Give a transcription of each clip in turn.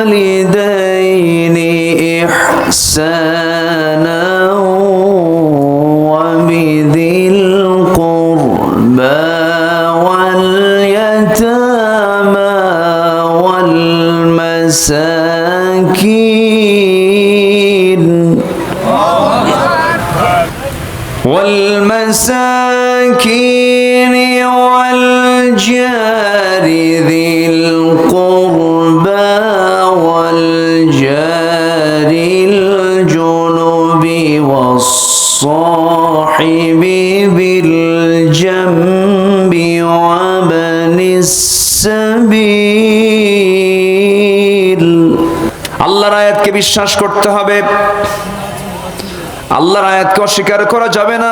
وبالوالدين إحسانا وبذي القربى واليتامى والمساكين والجار ذي القربى والجار الجنب والصاحب بالجنب وابن السبيل। আল্লাহর আয়াতকে বিশ্বাস করতে হবে, আল্লাহর আয়াতকে অস্বীকার করা যাবে না।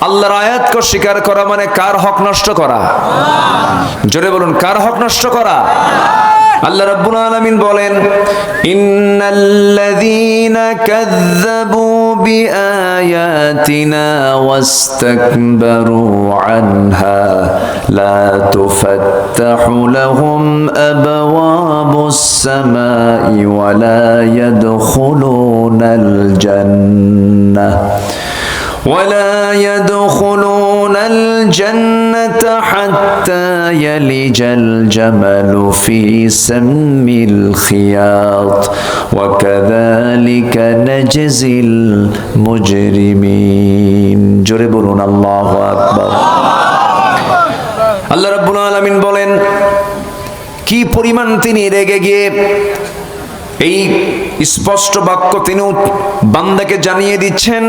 আল্লাহর আয়াতকে অস্বীকার করা মানে কার হক নষ্ট করা? জোরে বলুন, কার হক নষ্ট করা? আল্লাহ রাব্বুল আলামিন বলেন, ইন্নাল্লাযীনা কাযযাবু বিআয়াতিনা ওয়াস্তাকবারু আনহা লা তুফাত্তাহু লাহুম আবওয়াবুস সামাই ওয়া লা ইয়াদখুলুনাল জান্নাহ ولا يدخلون الجنة حتى يلج الجمل في سم الخياط وكذلك نجزي المجرمين। জোরে বলুন আল্লাহু আকবার। আল্লাহ রাব্বুল আলামিন বলেন, কি পরিমাণ তিনি রেগে গিয়ে এই স্পষ্ট বাক্য তিনি বান্দাকে জানিয়ে দিচ্ছেন,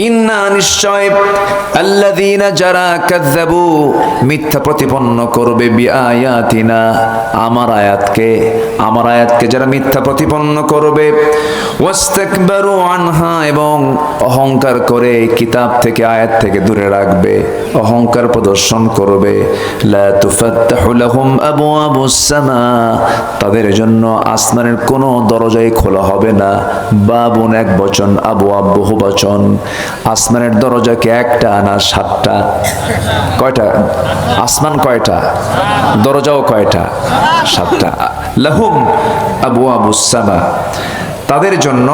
ইন্না নিশ্চয় আল্লাযীনা যারা কাযযাবু মিথ্যা প্রতিপন্ন করবে বিআয়াতিনা আমার আয়াতকে যারা মিথ্যা প্রতিপন্ন করবে, ওয়াস্তাকবারু আনহা এবং অহংকার করে কিতাব থেকে আয়াত থেকে দূরে রাখবে, অহংকার প্রদর্শন করবে, লা তুফাত্তাহু লাহুম আবওয়াবুস সামা তাদের জন্য আসমানের কোনো দরজাই খোলা হবে না। বাবুন এক বচন, আবওয়াব বহু বচন। আসমানের দরজা কি একটা না 7টা? কয়টা? আসমান কয়টা? দরজাও কয়টা? 7টা। লাহুম আবওয়াবুস সামা তাদের জন্য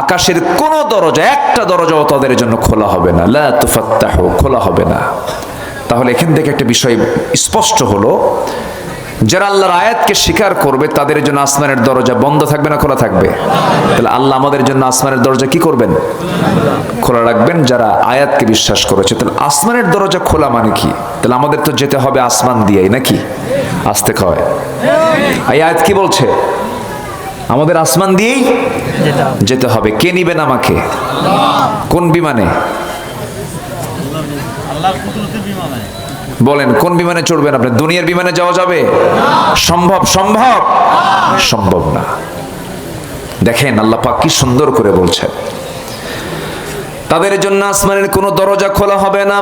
আকাশের কোন দরজা, একটা দরজাও তাদের জন্য খোলা হবে না। লা তুফাত্তাহু খোলা হবে না। তাহলে এখান থেকে একটা বিষয় স্পষ্ট হলো, যারা আল্লাহর আয়াতকে স্বীকার করবে তাদের জন্য আসমানের দরজা বন্ধ থাকবে না খোলা থাকবে? তাহলে আল্লাহ আমাদের জন্য আসমানের দরজা কি করবেন? খোলা রাখবেন, যারা আয়াতকে বিশ্বাস করেছে। তাহলে আসমানের দরজা খোলা মানে কি? তাহলে আমাদের তো যেতে হবে আসমান দিয়েই, নাকি? আসতে কয় এই আয়াত কি বলছে? আমাদের আসমান দিয়েই যেতে হবে। কে নিবেন আমাকে? কোন বিমানে? বলেন, কোন বিমানে চড়বেন আপনি? দুনিয়ার বিমানে যাওয়া যাবে? সম্ভব? সম্ভব? সম্ভব না। দেখেন আল্লাহ পাক কি সুন্দর করে বলছেন, তাদের জন্য আসমানের কোনো দরজা খোলা হবে না।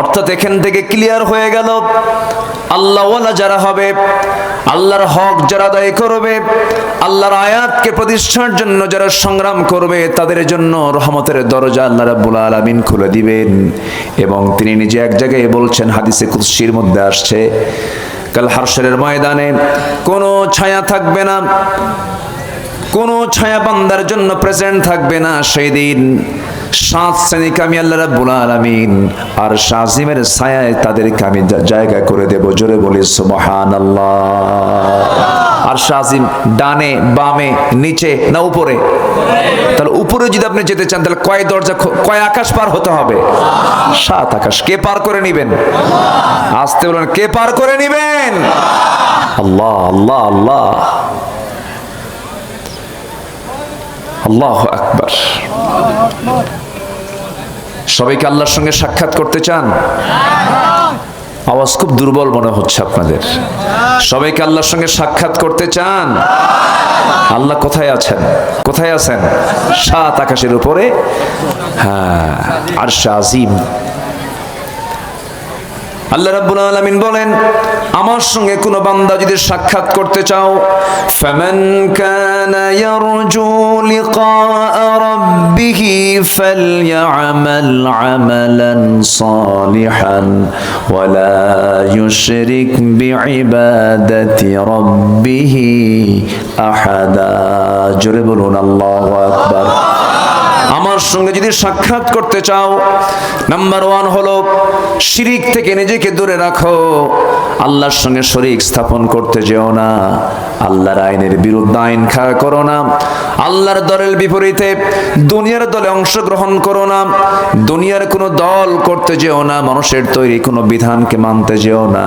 অর্থাৎ এখান থেকে ক্লিয়ার হয়ে গেল, আল্লাহওয়ালা যারা হবে, আল্লাহর হক যারা আদায় করবে, আল্লাহর আয়াতকে প্রতিষ্ঠার জন্য যারা সংগ্রাম করবে, তাদের জন্য রহমতের দরজা আল্লাহ রাব্বুল আলামিন খুলে দিবেন। এবং তিনি নিজে এক জায়গায় বলছেন, হাদিসে কুদসির মধ্যে আসছে, কাল হাশরের ময়দানে কোনো ছায়া থাকবে না, কোনো ছায়া বান্দার জন্য প্রেজেন্ট থাকবে না। সেই দিন 7 শ্রেণীকে আমি আল্লাহ রাব্বুল আলামিন আর শাজিমের ছায়ায় তাদেরকে আমি জায়গা করে দেব। জোরে বলি সুবহানাল্লাহ। আর শাজিম ডানে বামে নিচে না উপরে? তাহলে উপরে যদি আপনি যেতে চান তাহলে কয় দরজা, কয় আকাশ পার হতে হবে? 7 আকাশ। কে পার করে নিবেন? আসতে বলেন, কে পার করে নিবেন? আল্লাহ আল্লাহ আল্লাহ আল্লাহু আকবার। সবাইকে আল্লাহর সঙ্গে সাক্ষাৎ করতে চান? আওয়াজ খুব দুর্বল মনে হচ্ছে আপনাদের। সবাইকে আল্লাহর সঙ্গে সাক্ষাৎ করতে চান? আল্লাহ কোথায় আছেন? কোথায় আছেন? 7 আকাশের উপরে। হ্যাঁ, আরশ আজিম। আল্লাহ রাব্বুল আলামিন বলেন, আমার সঙ্গে কোনো বান্দা যদি সাক্ষাৎ করতে চাও, ফামান কানা ইয়ারজু লিকা রাব্বিহি ফালইআমাল আমালান সালিহান ওয়ালা ইউশরিক বিইবাদাতি রাব্বিহি আহাদা। জোরে বলুন আল্লাহু আকবার। আমার সঙ্গে যদি সাক্ষাৎ করতে চাও, নাম্বার 1 হলো শিরিক থেকে নিজেকে দূরে রাখো। আল্লাহর সঙ্গে শরীক স্থাপন করতে যেও না। আল্লাহর আইনের বিরুদ্ধে আইন খাড়া করো না। আল্লাহর দলের বিপরীতে দুনিয়ার দলে অংশগ্রহণ করো না। দুনিয়ার কোনো দল করতে যেও না। মানুষের তৈরি কোনো বিধানকে মানতে যেও না।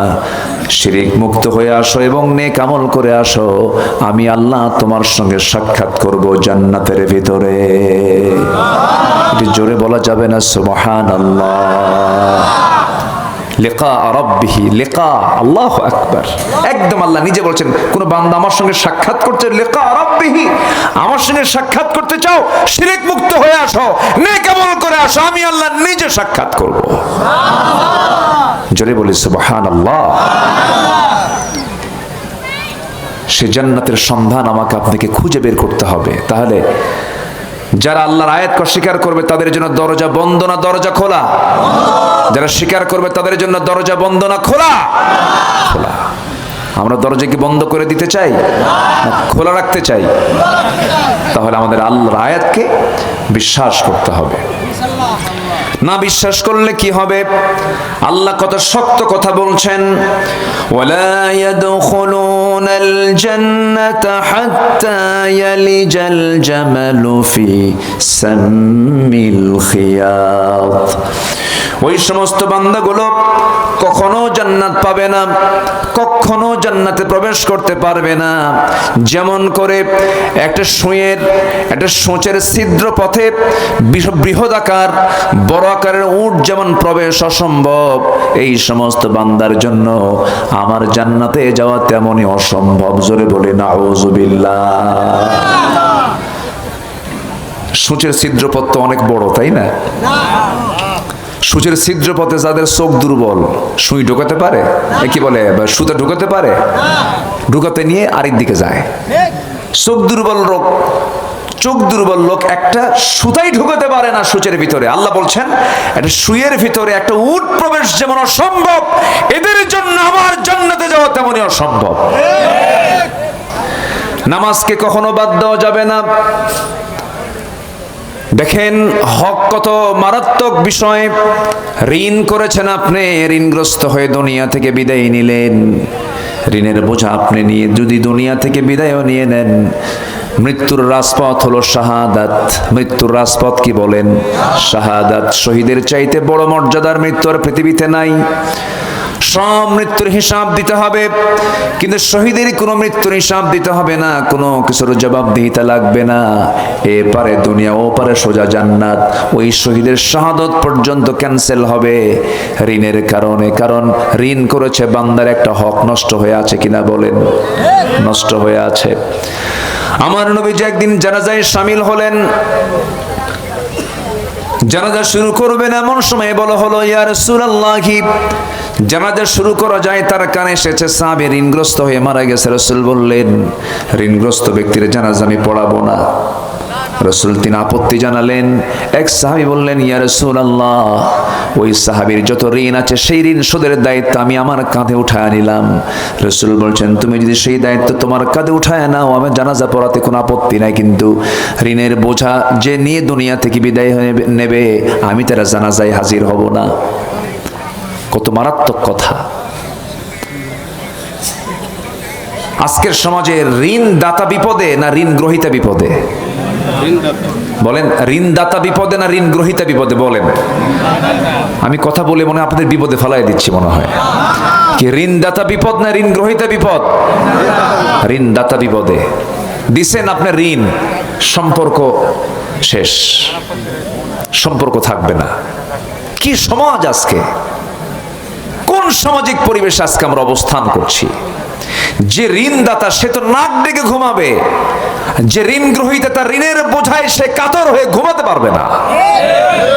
শিরিক মুক্ত হয়ে আসো এবং নেক আমল করে আসো। আমি আল্লাহ তোমার সঙ্গে সাক্ষাৎ করব জান্নাতের ভিতরে। এটি জোরে বলা যাবে না সুবহানাল্লাহ। লিকা রাব্বিহি, লিকা, আল্লাহু আকবার। একদম আল্লাহ নিজে বলছেন, কোন বান্দা আমার সঙ্গে সাক্ষাৎ করতে, লিকা রাব্বিহি, আমার সঙ্গে সাক্ষাৎ করতে চাও, শিরক মুক্ত হয়ে আসো, নেক আমল করে আসো, আমি আল্লাহ নিজে সাক্ষাৎ করব। জোরে বলি সুবহানাল্লাহ। সে জান্নাতের সন্ধান আমাকে আপনাকে খুঁজে বের করতে হবে। তাহলে যারা আল্লাহর আয়াতকে স্বীকার করবে তাদের জন্য দরজা বন্ধ না দরজা খোলা? যারা স্বীকার করবে তাদের জন্য দরজা বন্ধ না খোলা? খোলা। আমরা দরজা কি বন্ধ করে দিতে চাই না খোলা রাখতে চাই? তাহলে আমাদের আল্লাহর আয়াতকে বিশ্বাস করতে হবে। না বিশ্বাস করলে কি হবে? আল্লাহ কত শক্ত কথা বলছেন, ওয়ালা ইয়াদখুলুনাল জান্নাতা হাত্তা ইয়ালিজাল জামালু ফি সাম্মিল খিয়াত। ওই সমস্ত বান্দাগুলো কখনো জান্নাত পাবে না, কখনো জান্নাতে প্রবেশ করতে পারবে না। যেমন করে একটা সূঁচের ছিদ্র পথে বৃহদাকার বড় আকারের উট যেমন প্রবেশ অসম্ভব, এই সমস্ত বান্দার জন্য আমার জান্নাতে যাওয়া তেমনই অসম্ভব। জোরে বলে নাউযুবিল্লাহ। সূঁচের ছিদ্রপথ তো অনেক বড়, তাই না? সূচের ছিদ্রপথে যাদের চোখ দুর্বল, সুই ঢোকাতে পারে, কি বলে, সুতা ঢোকাতে পারে, ঢোকাতে নিয়ে আরেক দিকে যায়। চোখ দুর্বল লোক একটা সুতাই ঢোকাতে পারে না সূচের ভিতরে। আল্লাহ বলছেন, একটা সুইয়ের ভিতরে একটা উট প্রবেশ যেমন অসম্ভব, এদের জন্য আমার জান্নাতে যাওয়া তেমনই অসম্ভব। নামাজকে কখনো বাদ দেওয়া যাবে না। দেখেন হক কত মারাত্মক বিষয়। ঋণ করেছেন আপনি, ঋণগ্রস্ত হয়ে দুনিয়া থেকে বিদায় নিলেন। ঋণের বোঝা আপনি নিয়ে যদি দুনিয়া থেকে বিদায়ও নিয়ে নেন, মৃত্যুর রাজপথ হলো শাহাদাত। মৃত্যুর রাজপথ কি বলেন? শাহাদাত। শহীদের চাইতে বড় মর্যাদার মৃত্যু আর পৃথিবীতে নাই। সব মৃত্যুর হিসাব দিতে হবে, কিন্তু শহীদের কোনো মৃত্যুর হিসাব দিতে হবে না, কোনো কিছুর জবাবদিহিতা লাগবে না। এপারে দুনিয়া, ও পারে সোজা জান্নাত। ওই শহীদের শাহাদত পর্যন্ত ক্যান্সেল হবে ঋণের কারণে। কারণ ঋণ করেছে, বান্দার একটা হক নষ্ট হয়ে আছে কিনা বলেন? নষ্ট হয়ে আছে। আমার নবীজি একদিন জানাজায় শামিল হলেন। জানাজা শুরু করবেন এমন সময় বলা হলো, ইয়া রাসূলুল্লাহ, জানাজা শুরু করা যায়। তার কানে এসেছে সাহাবী ঋণগ্রস্ত হয়ে মারা গেছে। রাসূল বললেন, ঋণগ্রস্ত ব্যক্তির জানাজা আমি পড়াবো না। রাসূল তিনি আপত্তি জানালেন। এক সাহাবী বললেন, ইয়া রাসূলুল্লাহ, ওই সাহাবীর যত ঋণ আছে সেই ঋণ শোধের দায়িত্ব আমি আমার কাঁধে উঠায় নিলাম। রাসূল বলছেন, তুমি যদি সেই দায়িত্ব তোমার কাঁধে উঠায় নাও, আমার জানাজা পড়াতে কোনো আপত্তি নাই, কিন্তু ঋণের বোঝা যে নিয়ে দুনিয়া থেকে বিদায় নেবে, আমি তার জানাজায় হাজির হব না। কত মারাত্মক কথা। আজকের সমাজে ঋণ দাতা বিপদে না ঋণ গ্রহীতা বিপদে? বলেন, ঋণ দাতা বিপদে না ঋণ গ্রহীতা বিপদে? বলেন। আমি কথা বলে মনে আপনাদের বিপদে ফেলাই দিচ্ছি মনে হয়। কি ঋণ দাতা বিপদ না ঋণ গ্রহীতা বিপদ? ঋণ দাতা বিপদে। দিছেন আপনার ঋণ, সম্পর্ক শেষ, সম্পর্ক থাকবে না। কি সমাজ আজকে! কোন সামাজিক পরিবেশে আজকে আমরা অবস্থান করছি? যে ঋণদাতা সে তো নাক ডেকে ঘুমাবে, যে ঋণ গ্রহীতা তার ঋণের বোঝায় সে কাতর হয়ে ঘুমাতে পারবে না।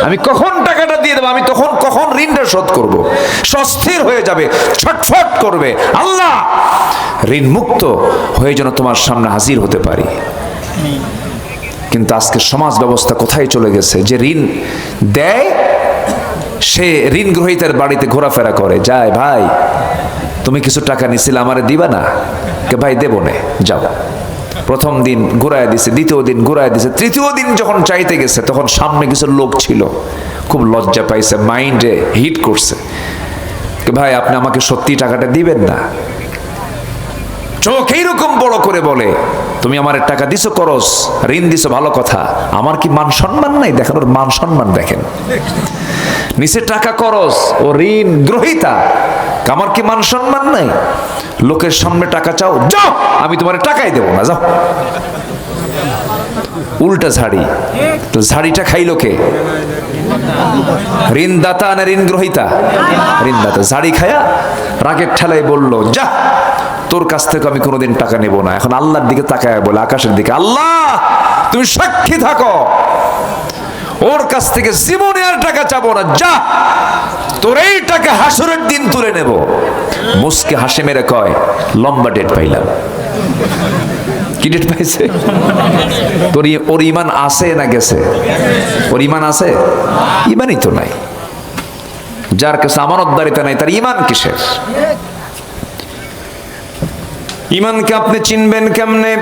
আমি কখন টাকাটা দিয়ে দেবো, আমি তখন কখন ঋণটা শোধ করব, অস্থির হয়ে যাবে, ছটফট করবে। আল্লাহ ঋণ মুক্ত হয়ে যেন তোমার সামনে হাজির হতে পারি। কিন্তু আজকে সমাজ ব্যবস্থা কোথায় চলে গেছে? যে ঋণ দেয় সে ঋণ গ্রহীতার বাড়িতে ঘোরাফেরা করে, যায়, ভাই তুমি কিছু টাকা নিছিলে আমারে দিবা না? কে ভাই দেব না, যাও। প্রথম দিন ঘুরায় দিছে, দ্বিতীয় দিন ঘুরায় দিছে, তৃতীয় দিন যখন চাইতে গেছে তখন সামনে কিছু লোক ছিল, খুব লজ্জা পাইছে, মাইন্ডে হিট করছে, কে ভাই আপনি আমাকে সত্যি টাকাটা দিবেন না? চোখ এইরকম বড় করে বলে, তুমি আমার টাকা দিছো করস, ঋণ দিছো ভালো কথা, আমার কি মান সম্মান নাই? দেখেন ওর মান সম্মান দেখেন, নিচে টাকা করস, ও ঋণ গ্রহীতা, আমার কি মান সম্মান নাই? লোকের সামনে টাকা চাও, যাও, আমি তোমার টাকাই দেবো না, যাও। উল্টা ঝাড়ি, তো ঝাড়িটা খাইলো কে? ঋণদাতা না ঋণ গ্রহীতা? ঋণদাতা। ঝাড়ি খায়া রাগের ঠেলায় বলল, যা, তোর কাছ থেকে আমি কোনোদিন টাকা নেব না। এখন আল্লাহর দিকে তাকায় বলে, আকাশের দিকে, আল্লাহ তুমি সাক্ষী থাকো, ওর কাছ থেকে জীবনে আর টাকা চাবো না, যা, তোর এই টাকা হাসরের দিন তুলে নেব। মুসকে হাসি মেরে কয়, লম্বা ডেট পাইলাম। কি ডেট পাইছে? তোর ওর ইমান আছে না গেছে? ওর ইমান আছে? ইমানই তো নাই। যার কাছে আমানতদারিতা নাই তার ইমান কিসের? ইমানকে আপনি চিনবেন কেমনে?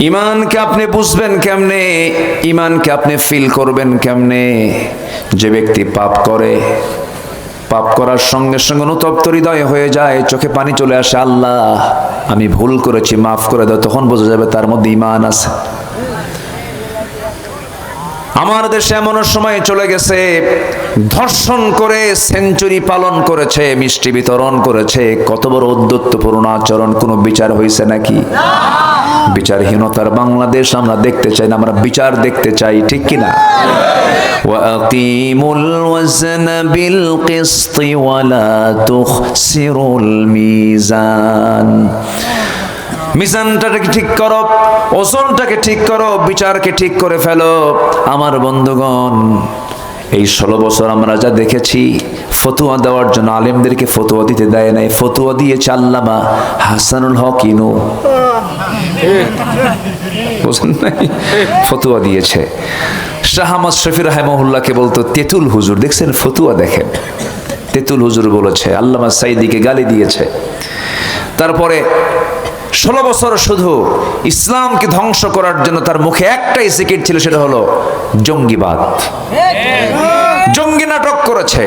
ইমানকে আপনি বুঝবেন কেমনে? ইমানকে আপনি ফিল করবেন কেমনে? যে ব্যক্তি পাপ করে, পাপ করার সঙ্গে সঙ্গে অনুতপ্ত হৃদয় হয়ে যায়, চোখে পানি চলে আসে, আল্লাহ আমি ভুল করেছি, মাফ করে দাও, তখন বোঝা যাবে তার মধ্যে ইমান আছে। আমার দেশে এমন সময় চলে গেছে, ধর্ষণ করে সেঞ্চুরি পালন করেছে, মিষ্টি বিতরণ করেছে, কত বড় উদ্ধত্তপূর্ণ আচরণ, কোনো বিচার হয়েছে নাকি? বিচারহীনতার বাংলাদেশ আমরা দেখতে চাই না, আমরা বিচার দেখতে চাই, ঠিক কিনা? ওয়াকিমুল ওয়াজনা বিল কিসতি ওয়ালা তুখসিরুল মিজান। মিজানটাকে ঠিক করো, ওজনটাকে ঠিক করো, বিচারকে ঠিক করে ফেলো। আমার বন্ধুগণ, এই 16 বছর আমরা যা দেখেছি, ফতুয়া দেওয়ার জন্য আলেমদেরকে ফতুয়া দিতে দেয় নাই, ফতুয়া দিয়েছে আল্লামা হাসানুল হক ইনু, বুঝেন নাই? ফতুয়া দিয়েছে। শাহ আহমদ শফি রাহিমাহুল্লাহকে বলতো তেতুল হুজুর, দেখছেন ফতুয়া দেখেন, তেতুল হুজুর বলেছে, আল্লামা সাইদিকে গালি দিয়েছে। তারপরে 16 বছর শুধু ইসলামকে ধ্বংস করার জন্য তার মুখে একটাই জিকির ছিল, সেটা হলো জঙ্গিবাদ। জঙ্গি নাটক করেছে।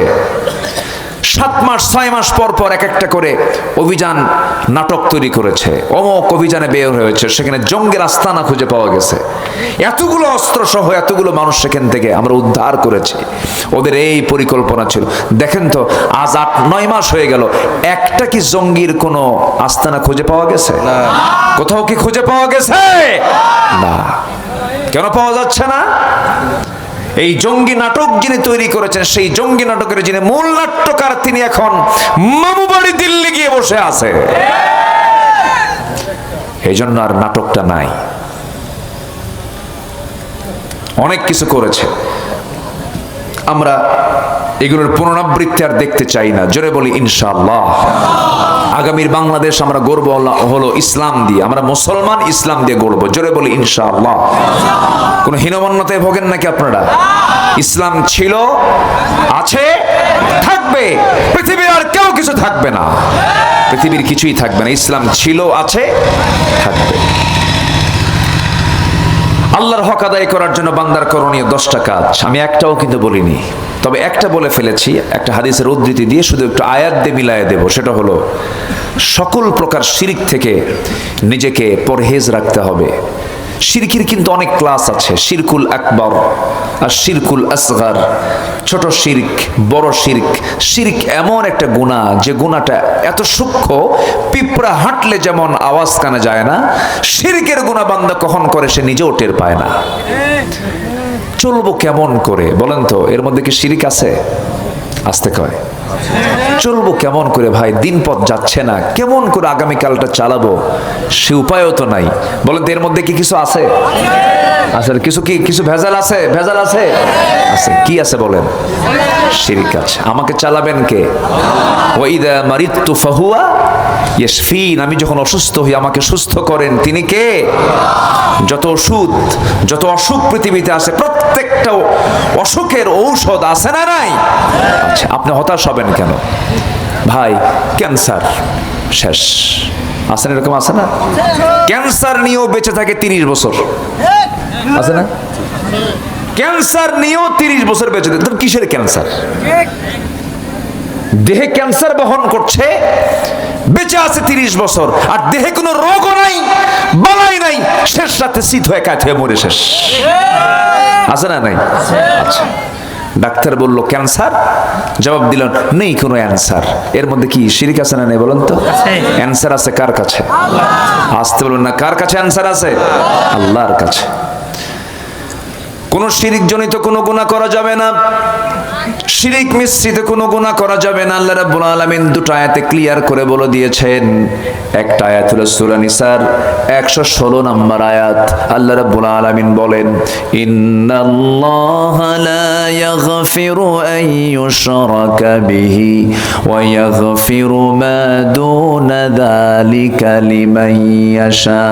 7 মাস 6 মাস পর পর এক একটা করে অভিযান নাটক তৈরি করেছে, অমুক অভিযানে বের হয়েছে, সেখানে জঙ্গির আস্তানা খুঁজে পাওয়া গেছে, এতগুলো অস্ত্র সহ এতগুলো মানুষ সেখান থেকে আমরা উদ্ধার করেছি। ওদের এই পরিকল্পনা ছিল। দেখেন তো, আজ 8-9 মাস হয়ে গেল, একটা কি জঙ্গির কোনো আস্তানা খুঁজে পাওয়া গেছে? কোথাও কি খুঁজে পাওয়া গেছে? না। কেন পাওয়া যাচ্ছে না? এই জঙ্গি নাটক যিনি তৈরি করেছেন, সেই জঙ্গি নাটকের যিনি মূল নাট্যকার, তিনি এখন মামুবাড়ি দিল্লি গিয়ে বসে আছে। এই জন্য আর নাটকটা নাই। অনেক কিছু করেছে, আমরা এগুলোর পুনরাবৃত্তি আর দেখতে চাই না। জোরে বলি ইনশাআল্লাহ। আগামীর বাংলাদেশ আমরা গর্ব হলো ইসলাম দিয়ে, আমরা মুসলমান, ইসলাম দিয়ে গর্ব। জোরে বলি ইনশাআল্লাহ। কোন হীনমন্যতায় ভোগেন নাকি আপনারা? ইসলাম ছিল, আছে, থাকবে। পৃথিবীর আর কেউ কিছু থাকবে না, পৃথিবীর কিছুই থাকবে না। ইসলাম ছিল, আছে, থাকবে। আল্লাহর হক আদায় করার জন্য বান্দার করণীয় 10টা কাজ। আমি একটাও কিন্তু বলিনি, তবে একটা বলে ফেলেছি, একটা হাদিসের উদ্ধৃতি দিয়ে, শুধু একটু আয়াত দিয়ে মিলায়ে দেব। সেটা হলো, সকল প্রকার শিরক থেকে নিজেকে পরহেজ রাখতে হবে। শিরকের কিন্তু অনেক ক্লাস আছে, শিরকুল আকবর আর শিরকুল আসগর, ছোট শিরক, বড় শিরক। শিরক এমন একটা গুনাহ, যে গুনাহটা এত সূক্ষ্ম, পিঁপড়া হাঁটলে যেমন আওয়াজ কানে যায় না, শিরকের গুনাহ বান্দা কখন করে সে নিজেও টের পায় না। চলবো কেমন করে বলেন তো? এর মধ্যে কি শিরক আছে? আসতে কয় চলবো কেমন করে ভাই, দিন পথ যাচ্ছে না, কেমন করে আগামীকালটা চালাবো সে উপায়ও তো নাই। বলেন তো এর মধ্যে কি কিছু আছে? আসলে কিছু ভেজাল আছে, ভেজাল আছে, আছে। কি আছে বলেন? শিরক আছে। আমাকে চালাবেন কে? ওয়াইদা মারিদতু ফাহুয়া ইয়াশফিন, আমি যখন অসুস্থ হই আমাকে সুস্থ করেন তিনি কে? যত ওষুধ, যত অসুখ পৃথিবীতে আছে প্রত্যেকটা অসুখের ঔষধ আছে না নাই? আচ্ছা, আপনি হতাশ হবেন কেন? ভাই ক্যান্সার শেষ, আছে না? এরকম আছে না? ক্যান্সার নিয়েও বেঁচে থাকে 30 বছর, আছে না? ক্যান্সার নিয়েও 30 বছর বেঁচে থাকে। কিসের ক্যান্সার? দেহে ক্যান্সার বহন করছে, বেঁচে আছে 30 বছর, আর দেহে কোনো রোগও নাই, বালাই নাই, শেষ রাতে শীত হয়ে কাঠ হয়ে মরে শেষ, আছে না নাই? আচ্ছা, ডাক্তার বলল ক্যান্সার, জবাব দিল নেই কোনো অ্যান্সার। এর মধ্যে কি শিরক আছে না নেই বলেন তো? অ্যান্সার আছে কার কাছে? আসতে বলুন না, কার কাছে অ্যান্সার আছে? আল্লাহর কাছে। কোন শিরক জনিত কোনো গুনাহ করা যাবে না, শিরক মিশ্রিত কোনো গুনাহ করা যাবে না। আল্লাহ রাব্বুল আলামিন দুটো আয়াতে ক্লিয়ার করে বলে দিয়েছেন। একটা আয়াত হলো সূরা নিসার 116 নম্বর আয়াত। আল্লাহ রাব্বুল আলামিন বলেন, ইন্নাল্লাহা লা ইয়াগফিরু আন ইউশরাকা বিহি ওয়া ইয়াগফিরু মা দুনা যালিকা লিমান ইয়াশা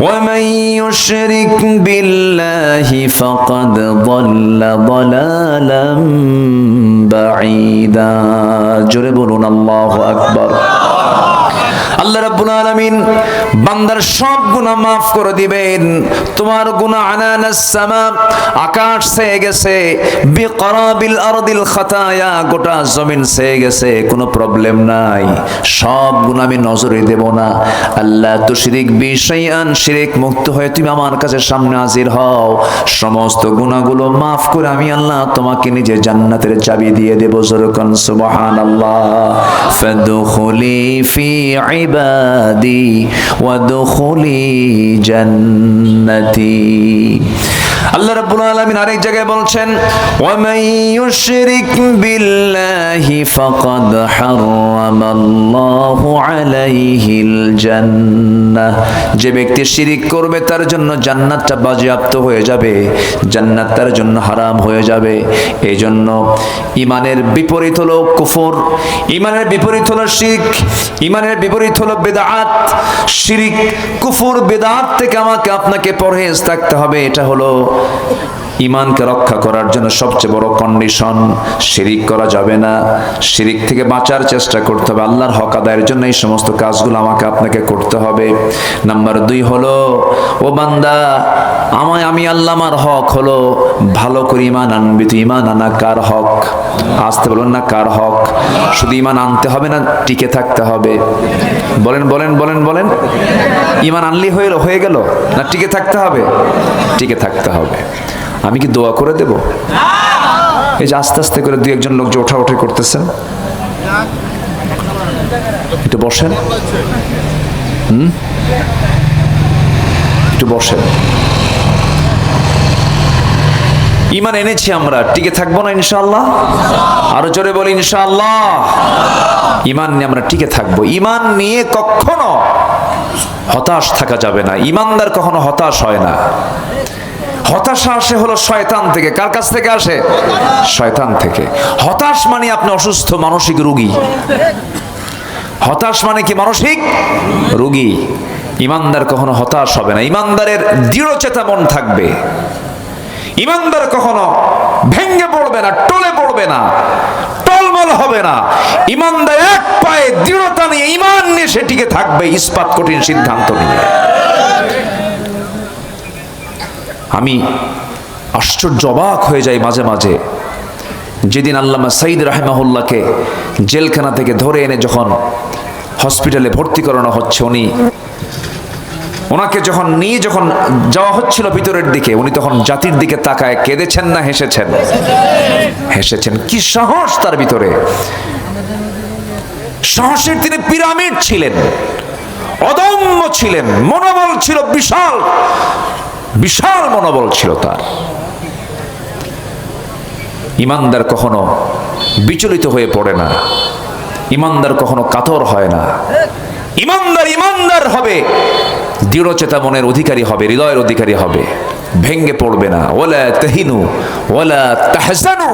ওয়া মান ইউশরিক বিল্লাহি ফাকাদ যাল্লা যালালাম বাঈদা। জোরে বলুন আল্লাহু আকবার। আল্লাহ রাব্বুল আলামিন বান্দার সব গুনাহ মাফ করে দিবেন। তোমার গুনাহ আনানাস সামা, আকাশ ছেয়ে গেছে, বিকরাবিল আরদিল খাতায়া, গোটা জমিন ছেয়ে গেছে, কোনো প্রবলেম নাই, সব গুনাহ আমি নজরে দেব না। আল্লাহ তুশরিক বি শাইআন, শিরক মুক্ত হয়ে তুমি আমার কাছে সামনে হাজির হও, সমস্ত গুনাহগুলো মাফ করে আমি আল্লাহ তোমাকে নিজে জান্নাতের চাবি দিয়ে দেব। যরকান সুবহানাল্লাহ। ফাদখুলি ফি ইবাদি ওয়াদখুলি জান্নাতি। আল্লাহ রাব্বুল আলামিন আরেক জায়গায় বলছেন, ওয়া মান ইউশরিক বিল্লাহি ফাকাদ হারামাল্লাহু আলাইহিল জান্নাহ। যে ব্যক্তি শিরক করবে তার জন্য জান্নাতটা বাজেয়াপ্ত হয়ে যাবে, জান্নাত তার জন্য হারাম হয়ে যাবে। এই জন্য ঈমানের বিপরীত হলো কুফর, ঈমানের বিপরীত হলো শিরক, ঈমানের বিপরীত হলো বিদআত। শিরক, কুফর, বিদআত থেকে আমাকে আপনাকে পরহেজ থাকতে হবে। এটা হলো ঈমানকে রক্ষা করার জন্য সবচেয়ে বড় কন্ডিশন। শিরক করা যাবে না, শিরক থেকে বাঁচার চেষ্টা করতে হবে, আল্লাহর হক আদায়ের জন্য এই সমস্ত কাজগুলো আমাকে আপনাকে করতে হবে। নাম্বার 2 হলো, ও বান্দা আমি আল্লাহ, আমার হক হলো ভালো করে ঈমান আনবি। তুই ঈমান আনা কার হক? আসতে বলুন না, কার হক? শুধু ঈমান আনতে হবে না, টিকে থাকতে হবে। বলেন বলেন বলেন বলেন। ঈমান আনলি হয়ে গেল না, টিকে থাকতে হবে? টিকে থাকতে হবে। আমি কি দোয়া করে দেব? এই যে আস্তে আস্তে করে 2-1 লোক যে ওঠাউঠি করতেছেন, একটু বসেন, একটু বসেন। ঈমান এনেছি আমরা, টিকে থাকবো না ইনশাআল্লাহ? আরো জোরে বলি ইনশাআল্লাহ। ঈমান নিয়ে আমরা টিকে থাকবো। ঈমান নিয়ে কখনো হতাশ থাকা যাবে না। ঈমানদার কখনো হতাশ হয় না। হতাশা আসে হলো শয়তান থেকে। কার কাছ থেকে আসে? শয়তান থেকে। হতাশ মানে আপনি অসুস্থ, মানসিক রোগী। হতাশ মানে কি? মানসিক রোগী। ঈমানদার কখনো হতাশ হবে না। ঈমানদারের দৃঢ়চেতা মন থাকবে। ঈমানদার কখনো ভেঙ্গে পড়বে না, টলে পড়বে না, টলমল হবে না। ঈমানদার এক পায়ে দৃঢ়তা নিয়ে, ঈমান নিয়ে সে টিকে থাকবে, ইস্পাত কঠিন সিদ্ধান্ত নিয়ে। আমি আশ্চর্য অবাক হয়ে যাই মাঝে মাঝে, যেদিন আল্লামা সাঈদ রাহিমাহুল্লাহকে জেলখানা থেকে ধরে এনে যখন হসপিটালে ভর্তি করানো হচ্ছে, ওনাকে যখন নিয়ে যাওয়া হচ্ছিল ভিতরের দিকে, উনি তখন জাতির দিকে তাকায় কেঁদেছেন না হেসেছেন? হেসেছেন। কি সাহস তার ভিতরে! সাহসের তিনি পিরামিড ছিলেন, অদম্য ছিলেন, মনোবল ছিল বিশাল, বিশাল মনোবল ছিল তার। ঈমানদার কখনো বিচলিত হয়ে পড়ে না। ইমানদার কখনো কাতর হয় না। ইমানদার ইমানদার হবে, দৃঢ়চেতা মনের অধিকারী হবে, হৃদয়ের অধিকারী হবে, ভেঙ্গে পড়বে না। ওয়ালা তাহিনু ওয়ালা তাহজানু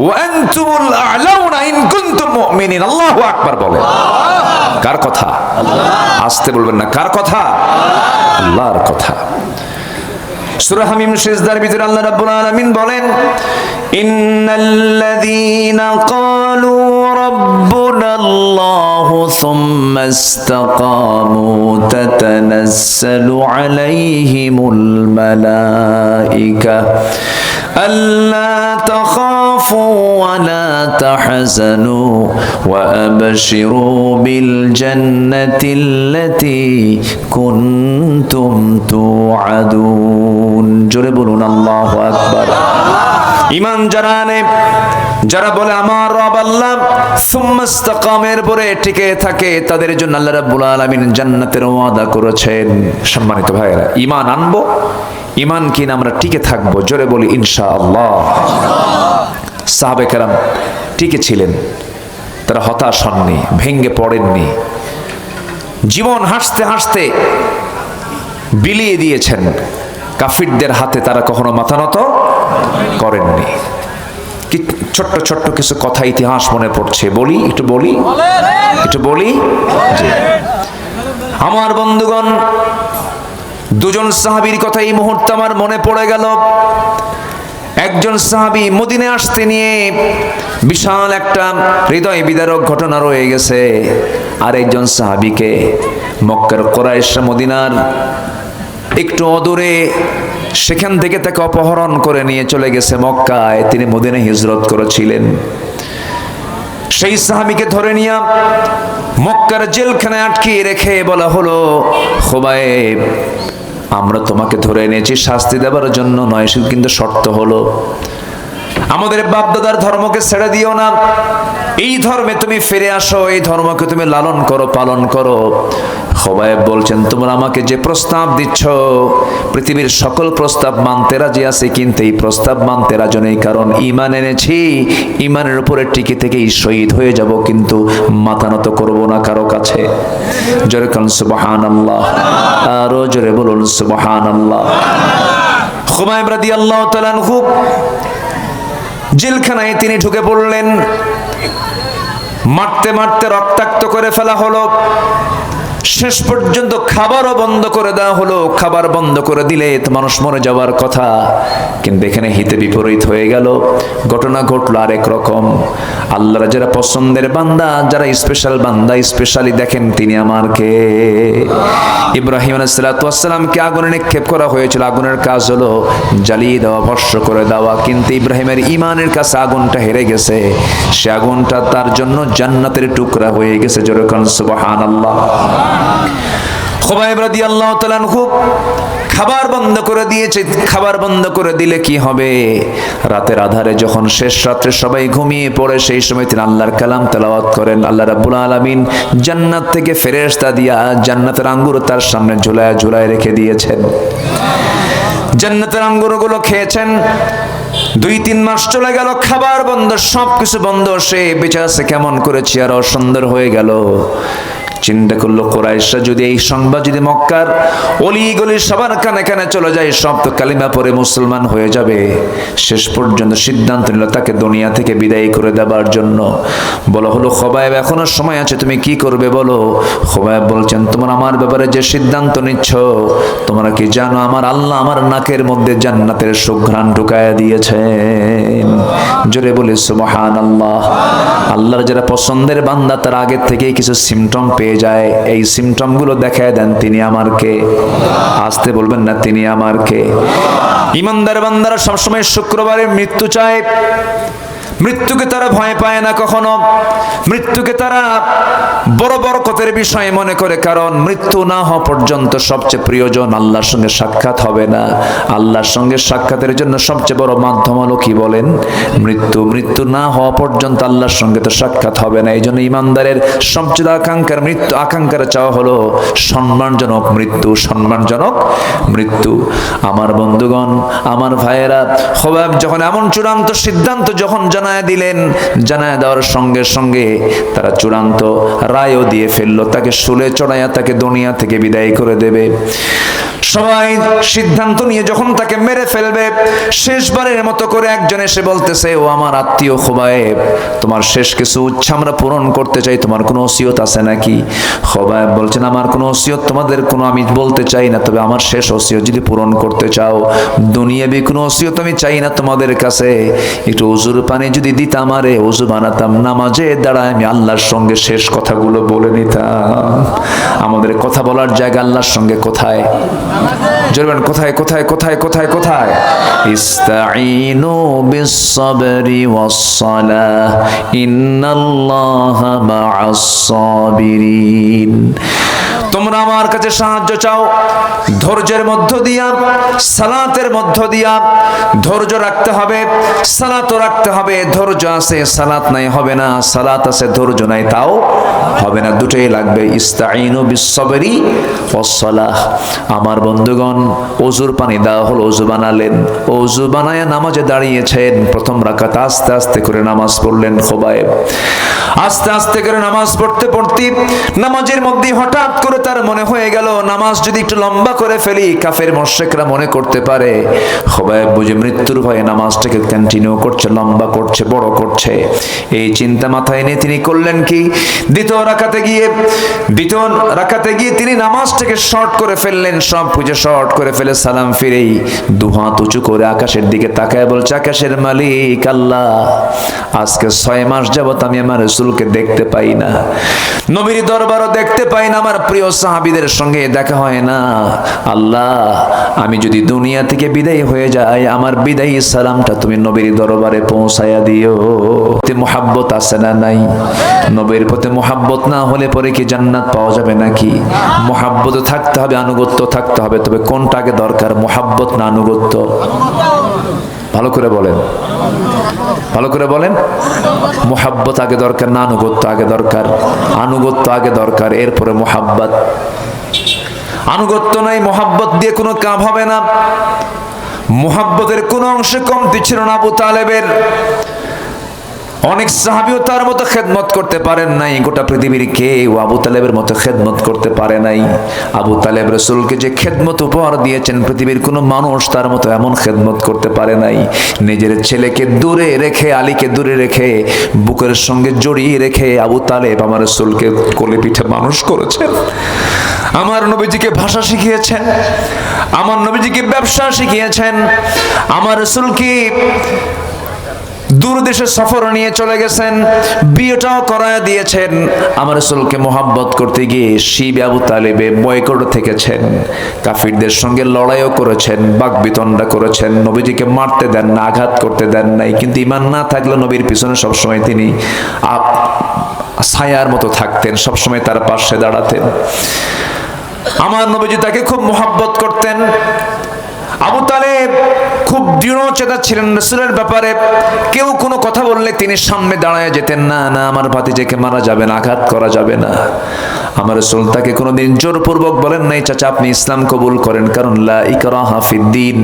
ওয়া আনতুমুল আ'লাউনা ইন কুনতুম মুমিনিন। আল্লাহু আকবার বলেন। কার কথা? আসতে বলবেন না, কার কথা? আল্লাহর কথা। সূরা হামিম সিজদার ভিতরে আল্লাহ রাব্বুল আলামিন বলেন, ইন্নাল্লাযীনা ক্বালু রাব্বুনাল্লাহু সুম্মা ইসতাকামু তাতানাজ্জালু আলাইহিমুল মালায়েকা আল্লা তাখাফু ওয়া লা তাহজানু ওয়া আবশিরু বিল জান্নাতিল্লাতী কুনতুম তুআদুন। জোরে বলুন আল্লাহু আকবার। ঈমান যারা আনে, যারা বলে আমার রব আল্লাহ, সুম্মা ইসতাকামের পরে টিকে থাকে, তাদের জন্য আল্লাহ রাব্বুল আলামিন জান্নাতের ওয়াদা করেছেন। সম্মানিত ভাইরা, ঈমান আনবো, ঈমান কিনা আমরা টিকে থাকবো। জোরে বলি ইনশাআল্লাহ। সাহাবে কেরাম টিকে ছিলেন, তারা হতাশ হননি, ভেঙ্গে পড়েননি, জীবন হাসতে হাসতে বিলিয়ে দিয়েছেন। কাফিরদের হাতে তারা কখনো মাথা নত করেননি। ছোট্ট ছোট্ট কিছু কথা ইতিহাস মনে পড়ছে, বলি একটু বলি। আমার বন্ধুগণ, দুজন সাহাবীর কথা এই মুহূর্তে আমার মনে পড়ে গেল। একজন সাহাবী মদিনায় আসতে নিয়ে বিশাল একটা হৃদয় বিদারক ঘটনা রয়ে গেছে। আর একজন সাহাবীকে মক্কার কুরাইশরা মদিনার একটু অদূরে সেখান থেকে তাকে অপহরণ করে নিয়ে চলে গেছে মক্কায়। তিনি মদিনায় হিজরত করেছিলেন। সেই সাহাবীকে ধরে নিয়ে মক্কার জেলখানায় আটকিয়ে রেখে বলা হলো, খুবাইব, আমরা তোমাকে ধরে এনেছি শাস্তি দেবার জন্য নয়, কিন্তু শর্ত হলো আমাদের বাপদাদার ধর্মকে ছেড়ে দিও না, এই ধর্মে তুমি ফিরে আসো, এই ধর্মকে তুমি লালন করো, পালন করো। খুবাইব বলছেন, তোমরা আমাকে যে প্রস্তাব দিচ্ছ, পৃথিবীর সকল প্রস্তাব মানতে রাজি আছে, কিন্তু এই প্রস্তাব মানতে রাজি নেই, কারণ ঈমান এনেছি, ঈমানের উপরে টিকে থেকেই শহীদ হয়ে যাব, কিন্তু মাথা নত করব না কারো কাছে। জোরে বলুন সুবহানাল্লাহ, আরো জোরে বলুন সুবহানাল্লাহ। খুবাইব রাদিয়াল্লাহু তাআলা আনহু জেলখানায় তিনি ঢুকে পড়লেন। মারতে মারতে রক্তাক্ত করে ফেলা হলো। শেষ পর্যন্ত খাবারও বন্ধ করে দেওয়া হলো। খাবার বন্ধ করে দিলে তো মানুষ মরে যাওয়ার কথা, কিন্তু এখানে হিতে বিপরীত হয়ে গেল। ঘটনা ঘটলো আরেক রকম। আল্লাহর যারা পছন্দের বান্দা, যারা স্পেশাল বান্দা, স্পেশালি দেখেন তিনি আমার কে। ইব্রাহিম আলাইহিস সালাতু ওয়াস সালামকে আগুনে নিক্ষেপ করা হয়েছিল। আগুনের কাজ হলো জ্বালিয়ে দেওয়া, ভস্ম করে দেওয়া, কিন্তু ইব্রাহিমের ঈমানের কাছে আগুনটা হেরে গেছে। সে আগুনটা তার জন্য জান্নাতের টুকরা হয়ে গেছে। জোরে বলুন সুবহানাল্লাহ। খুবাইব রাদিয়াল্লাহু তাআলা আনহু খাবার বন্ধ করে দিয়েছে। খাবার বন্ধ করে দিলে কি হবে? রাতের আধারে যখন শেষ রাত্রে সবাই ঘুমিয়ে পড়ে, সেই সময় তিনি আল্লাহর কালাম তেলাওয়াত করেন। আল্লাহ রাব্বুল আলামিন জান্নাত থেকে ফেরেশতা দিয়া জান্নাতের আঙ্গুর তার সামনে ঝুলায় ঝুলায় রেখে দিয়েছেন। জান্নাতের আঙ্গুরগুলো খেয়েছেন। 2-3 মাস চলে গেল, খাবার বন্ধ, সবকিছু বন্ধ। সে বেঁচে আছে কেমন করে, চেহারা সুন্দর হয়ে গেল। চিন্তা করলো, কুরাইশরা যদি এই সংবাদ যদি মক্কার অলি গলি সবার কানে কানে চলে যায়, সব তো কালিমা পড়ে মুসলমান হয়ে যাবে। শেষ পর্যন্ত সিদ্ধান্ত নিল তাকে দুনিয়া থেকে বিদায় করে দেবার জন্য। বলা হলো, খুবাইব এখনো সময় আছে, তুমি কি করবে বলো। খুবাইব বলছেন, তোমরা আমার ব্যাপারে যে সিদ্ধান্ত নিচ্ছ, তোমরা কি জানো আমার আল্লাহ আমার নাকের মধ্যে জান্নাতের সুঘ্রাণ ঢুকায়া দিয়েছেন। জোরে বলি সুবহানাল্লাহ। আল্লাহর যারা পছন্দের বান্দা, তার আগে থেকেই কিছু সিমটম পেয়ে যায়। এই সিমটম গুলো দেখায় দেন তিনি আমার কে। আসতে বলবেন না, তিনি আমার কে। ঈমানদার বান্দারা সবসময় শুক্রবারে মৃত্যু চায়। মৃত্যুকে তারা ভয় পায় না কখনো। মৃত্যুকে তারা বড় বরকতের বিষয় মনে করে, কারণ মৃত্যু না হওয়া পর্যন্ত সবচেয়ে প্রিয়জন আল্লাহর সঙ্গে সাক্ষাৎ হবে না। আল্লাহর সঙ্গে সাক্ষাতের জন্য সবচেয়ে বড় মাধ্যম হলো কি বলেন? মৃত্যু। মৃত্যু না হওয়া পর্যন্ত আল্লাহর সঙ্গে তো সাক্ষাৎ হবে না। এই জন্য ঈমানদারের সবচেয়ে আকাঙ্ক্ষার মৃত্যু, আকাঙ্ক্ষার চাওয়া হলো সম্মানজনক মৃত্যু, সম্মানজনক মৃত্যু। আমার বন্ধুগণ, আমার ভাইয়েরা, খুবাইব যখন এমন চূড়ান্ত সিদ্ধান্ত যখন জানায় জানায় দিলেন। জানায় দেওয়ার সঙ্গে সঙ্গে তারা চূড়ান্ত রায়ও দিয়ে ফেললো, তাকে শুলে চড়াইয়া তাকে দুনিয়া থেকে বিদায় করে দেবে। সবাই সিদ্ধান্ত নিয়ে যখন তাকে মেরে ফেলবে, শেষবারের মতো করে একজন এসে বলতেছে, ও আমার আত্মীয় খোবায়েব, তোমার শেষ কিছু ইচ্ছা আমরা পূরণ করতে চাই, তোমার কোনো ওসিয়ত আছে নাকি? খোবায়েব বলছেন, আমার কোনো ওসিয়ত তোমাদের কোনো আমি বলতে চাই না, তবে আমার শেষ ওসিয়ত যদি পূরণ করতে চাও, দুনিয়াবি কোনো ওসিয়ত আমি চাই না তোমাদের কাছে, একটু ওযুর পানি যদি দিতাম, আরে ওযু বানাতাম, নামাজে দাঁড়ায় আমি আল্লাহর সঙ্গে শেষ কথাগুলো বলে নিতাম। আমাদের কথা বলার জায়গা আল্লাহর সঙ্গে কোথায়? জোরবেন, কোথায় কোথায় কোথায় কোথায় কোথায়? ইস্তাঈনু বিস-সাবরি ওয়াস-সালাহ ইন্নাল্লাহা মা'আস-সাবিরিন। তোমরা আমার কাছে সাহায্য চাও ধৈর্যের মধ্য দিয়া, সালাতের মধ্য দিয়া। ধৈর্য রাখতে হবে, সালাতও রাখতে হবে। ধৈর্য আছে সালাত নাই হবে না, সালাত আছে ধৈর্য নাই তাও হবে না, দুটোই লাগবে। ইস্তাঈনু বিস-সাবরি ওয়াস-সালাহ। আমার বন্ধুগণ, ওযুর পানি দেওয়া হলো, ওযু বানালেন, ওযু বানায়া নামাজে দাঁড়িয়েছেন। প্রথম রাকাত আস্তে আস্তে করে নামাজ পড়লেন খোবায়েব। আস্তে আস্তে করে নামাজ পড়তে পড়তে নামাজের মধ্যে হঠাৎ করে তার মনে হয়ে গেল, নামাজ যদি একটু লম্বা করে ফেলি কাফের মুশরিকরা মনে করতে পারে। খোবায়েব বুঝে মৃত্যুর ভয়ে নামাজটাকে কন্টিনিউ করছে, লম্বা করছে, বড় করছে। এই চিন্তা মাথায় নিয়ে তিনি করলেন কি, দ্বিতীয় রাকাতে গিয়ে তিনি নামাজটাকে শর্ট করে ফেললেন। সব কিছু শর্ট করে ফেলে সালাম ফিরেই দুহাত উঁচু করে আকাশের দিকে তাকায় বলছে, আকাশের মালিক আল্লাহ, আজকে 6 মাস যাবত আমি আমার রাসূলকে দেখতে পাই না, নবীর দরবারও দেখতে পাই না, আমার প্রিয় সাহাবীদের সঙ্গে দেখা হয় না। আল্লাহ, আমি যদি দুনিয়া থেকে বিদায় হয়ে যাই, আমার বিদায়ী সালামটা তুমি নবীর দরবারে পৌঁছায়া দিও। মুহাব্বত আছে না নাই? নবীর প্রতি মুহাব্বত না হলে পরে কি জান্নাত পাওয়া যাবে নাকি? মুহাব্বত থাকতে হবে, আনুগত্য থাকতে হবে। তবে কোনটা আগে দরকার, মুহাব্বত না আনুগত্য? ভালো করে বলেন, ভালো করে বলেন। মুহাব্বত আগে দরকার না আনুগত্য আগে দরকার? আনুগত্য আগে দরকার, এরপরে মুহাব্বত। আনুগত্য নাই, মুহাব্বত দিয়ে কোনো কাজ হবে না। মুহাব্বতের কোন অংশে কমতি ছিল না আবু তালেবের। অনেক সাহাবীও তার মতো খেদমত করতে পারেন নাই। গোটা পৃথিবীর কেউ আবু তালেবের মতো খেদমত করতে পারে নাই। আবু তালেব রাসূলকে যে খেদমত উপহার দিয়েছেন, পৃথিবীর কোনো মানুষ তার মতো এমন খেদমত করতে পারে নাই। নিজের ছেলেকে দূরে রেখে, আলীকে দূরে রেখে, বুকের সঙ্গে জড়িয়ে রেখে আবু তালেব আমার রাসূলকে কোলে পিঠে মানুষ করেছেন। আমার নবীজিকে ভাষা শিখিয়েছেন, আমার নবীজিকে ব্যবসা শিখিয়েছেন, আমার রাসূলকে দূর দেশে সফর নিয়ে চলে গেছেন, বিয়েটাও করায় দিয়েছেন। আমার রাসূলকে মোহাব্বত করতে গিয়ে শিব আবু তালেবে বয়কট থেকেছেন, কাফিরদের সঙ্গে লড়াইও করেছেন, বাকবিতণ্ডা করেছেন, নবীজিকে মারতে দেন না, আঘাত করতে দেন নাই। কিন্তু ঈমান না থাকলে নবীর পিছনে সবসময় তিনি ছায়ার মতো থাকতেন, সবসময় তার পাশে দাঁড়াতেন। আমার নবীজি তাকে খুব মোহাব্বত করতেন। আবু তালেব খুব দৃঢ় চেতা ছিলেন রাসূলের ব্যাপারে। কেউ কোনো কথা বললে তিনি সামনে দাঁড়ায় যেতেন না, না আমার ভাতিজাকে মারা যাবে না, আঘাত করা যাবে না। আমার রাসূল তাকে কোনোদিন জোরপূর্বক বলেন নাই, চাচা আপনি ইসলাম কবুল করেন, কারণ লা ইকরাহা ফিদ্দিন,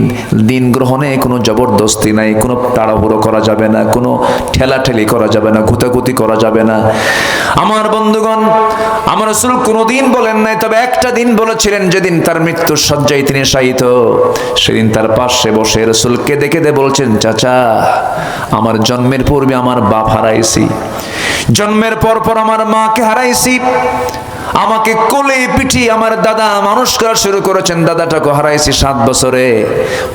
দিন গ্রহণে কোনো জবরদস্তি নাই, কোনো তাড়াহুড়ো করা যাবে না, কোনো ঠেলাঠেলি করা যাবে না, গুতাগুতি করা যাবে না। আমার বন্ধুগণ, আমার রাসূল কোনোদিন বলেন নাই, তবে একটা দিন বলেছিলেন, যেদিন তার মৃত্যুর শয্যায় তিনি শায়িত। সেদিন তার পাশে বসে রাসূল কেঁদে কেঁদে বলছেন, চাচা আমার জন্মের পূর্বে আমার বাপ হারাইছি, জন্মের পর পর আমার মাকে হারাইছি, আমাকে কোলে পিঠিয়ে আমার দাদা মানুষ করা শুরু করেছেন, দাদাটাকে হারাইছি 7 বছরে।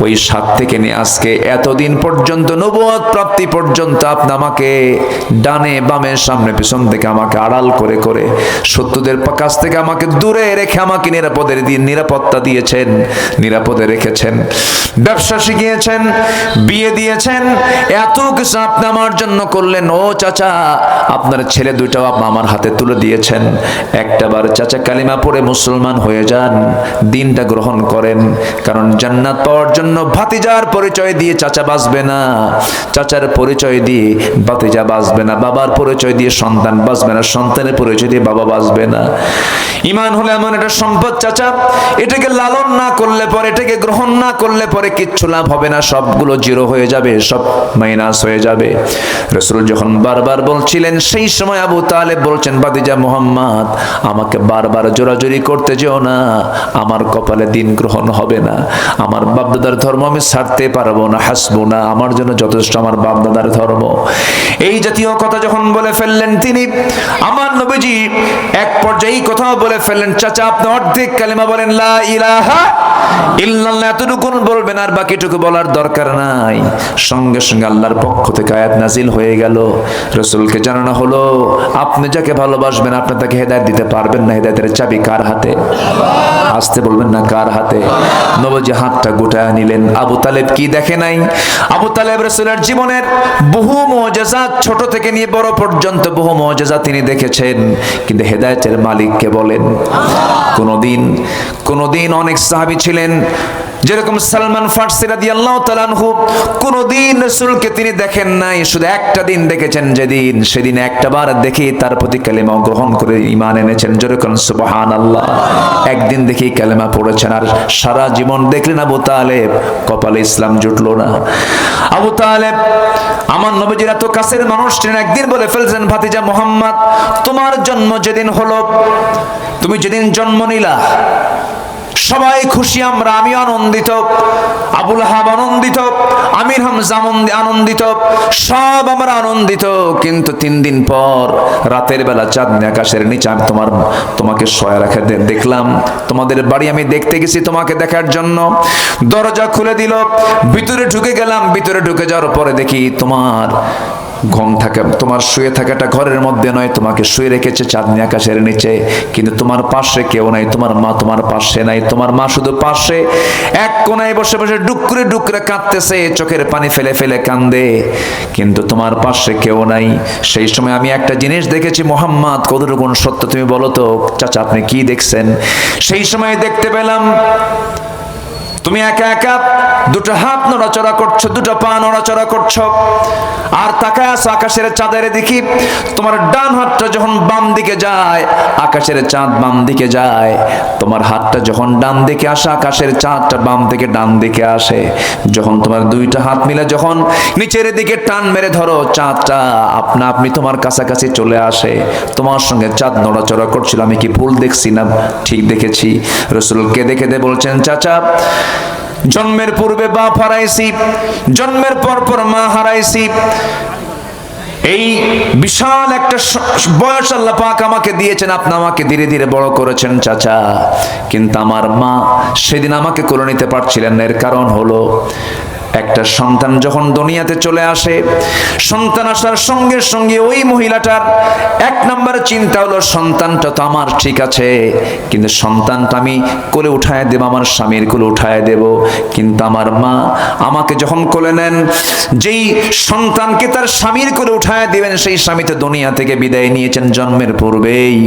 ওই 7 থেকে নিয়ে আজকে এতদিন পর্যন্ত নবুয়ত প্রাপ্তি পর্যন্ত আপনি আমাকে ডানে বামে সামনে পিছন থেকে আমাকে আড়াল করে করে শত্রুদের কাছ থেকে আমাকে দূরে রেখে আমাকে নিরাপত্তা দিয়েছেন, নিরাপদে রেখেছেন, ব্যবসা শিখিয়েছেন, বিয়ে দিয়েছেন, এত কিছু আপনি আমার জন্য করলেন। ও চাচা, আপনার ছেলে দুইটাও আপনি আমার হাতে তুলে দিয়েছেন। একটা একটাবার চাচা কালিমা পড়ে মুসলমান হয়ে যান, দিনটা গ্রহণ করেন। কারণ জান্নাত পাওয়ার জন্য ভাতিজার পরিচয় দিয়ে চাচা বাঁচবে না, চাচার পরিচয় দিয়ে ভাতিজা বাঁচবে না, বাবার পরিচয় দিয়ে সন্তান বাঁচবে না, সন্তানের পরিচয় দিয়ে বাবা বাঁচবে না। ঈমান হলো এমন একটা সম্পদ চাচা, এটাকে লালন না করলে পরে, এটাকে গ্রহণ না করলে পরে কিচ্ছু লাভ হবে না, সবগুলো জিরো হয়ে যাবে, সব মাইনাস হয়ে যাবে। রাসূল যখন বারবার বলছিলেন, সেই সময় আবু তালেব বলছেন, ভাতিজা মুহাম্মদ, আমাকে বারবার জোরাজুরি করতে যেও না, আমার কপালে দিন গ্রহণ হবে না, আমার বাপদাদার ধর্ম আমি ছাড়তে পারবো না, হাসবো না, আমার জন্য যথেষ্ট আমার বাপদাদার ধর্ম। এই জাতীয় কথা যখন বলে ফেললেন তিনি, আমার নবীজি এক পর্যায়ে কথা বলে ফেললেন, চাচা আপনি অর্ধেক কালিমা বলেন, লা ইলাহা ইল্লাল্লাহ, এতটুকু বলবেন, আর বাকিটুকু বলার দরকার নাই। সঙ্গে সঙ্গে আল্লাহর পক্ষ থেকে আয়াত নাজিল হয়ে গেল। রাসূলকে জানানো হলো, আপনি যাকে ভালোবাসবেন আপনি তাকে হেদায়েত দিতে পারবেন না, হেদায়েতের চাবি কার হাতে? আসতে বলবেন না, কার হাতে? নবীজি হাতটা গোটায় নিলেন। আবু তালেব কি দেখে নাই? আবু তালেব রাসূলের জীবনের বহু মুজিজাত, ছোট থেকে নিয়ে বড় পর্যন্ত বহু মুজিজাত তিনি দেখেছেন, কিন্তু হেদায়েতের মালিককে বলেন কোনদিন অনেক সাহাবী ছিলেন, যেরকম সালমান ফারসি রাদিয়াল্লাহু তাআলা আনহু, কোনদিন রাসূলকে তিনি দেখেন নাই, শুধু একটা দিন দেখেছেন, সেদিন একটাবার দেখে তার প্রতি কালেমা গ্রহণ করে ঈমান এনেছেন, যেরকম সুবহানাল্লাহ। একদিন দেখে কালেমা পড়েছেন, আর সারা জীবন দেখলেন আবু তালেব, কপালে ইসলাম জুটলো না। আবু তালেব আমার নবীজির এত কাছের মানুষ ছিলেন, একদিন বলে ফেলছেন, ভাতিজা মুহাম্মদ, তোমার জন্ম যেদিন হলো, তুমি যেদিন জন্ম নিলা, সবাই খুশি, আমিও আনন্দিত, আবুল আহাব আনন্দিত, আমির হামজা আনন্দিত, সব আমরা আনন্দিত। কিন্তু 3 দিন পর রাতের বেলা চাঁদনি আকাশের নিচে আমি তোমাকে শোয়া রাখা দেখলাম। তোমাদের বাড়ি আমি দেখতে গেছি তোমাকে দেখার জন্য, দরজা খুলে দিল, ভিতরে ঢুকে গেলাম। ভিতরে ঢুকে যাওয়ার পরে দেখি তোমার শুয়ে থাকাটা ঘরের মধ্যে নয়, তোমাকে শুয়ে রেখেছে চাঁদনি আকাশের নিচে, কিন্তু তোমার পাশে কেউ নাই, তোমার মা তোমার পাশে নাই, তোমার মা শুধু পাশে এক কোণায় বসে বসে ডুকরে ডুকরে কাঁদতেছে, চোখের পানি ফেলে ফেলে কান্দে, কিন্তু তোমার পাশে কেউ নাই। সেই সময় আমি একটা জিনিস দেখেছি, মুহাম্মদ কতটুকু সত্য তুমি বলো তো। চাচা আপনি কি দেখছেন? সেই সময় দেখতে পেলাম তুমি একা একা দুটো হাত নড়াচড়া করছো, দুটো পা নড়াচড়া করছো, আর তাকায় আছো আকাশের চাঁদের দিকে। তোমার ডান হাতটা যখন বাম দিকে যায়, আকাশের চাঁদ বাম দিকে যায়, তোমার হাতটা যখন ডান দিকে আসে, আকাশের চাঁদটা বাম থেকে ডান দিকে আসে। যখন তোমার দুইটা হাত মিলে যখন নিচের দিকে টান মেরে ধরো, চাঁদটা আপনা আপনি তোমার কাছাকাছি চলে আসে। তোমার সঙ্গে চাঁদ নড়াচড়া করছিল, আমি কি ভুল দেখছি না ঠিক দেখেছি? রাসূল কেঁদে কেঁদে বলছেন, চাচা জন্মের পূর্বে বাপ হারাইছি, জন্মের পর মা হারাইছি, এই বিশাল একটা বয়স আল্লাহ পাক আমাকে দিয়েছেন, আপনি আমাকে ধীরে ধীরে বড় করেছেন চাচা, কিন্তু আমার মা সেদিন আমাকে কোলে নিতে পারছিলেন না। এর কারণ হলো, একটা সন্তান যখন দুনিয়াতে চলে আসে, সন্তান আসার সঙ্গে সঙ্গে ওই মহিলাটার 1 নম্বর চিন্তা হলো, সন্তানটা তো আমার ঠিক আছে, কিন্তু সন্তানটা আমি কোলে উঠায় দেব, আমার স্বামীর কোলে উঠায় দেব। কিন্তু আমার মা আমাকে যখন কোলে নেন, যেই সন্তানকে তার স্বামীর কোলে উঠায় দিবেন, সেই স্বামী তো দুনিয়া থেকে বিদায় নিয়েছেন জন্মের পূর্বেই।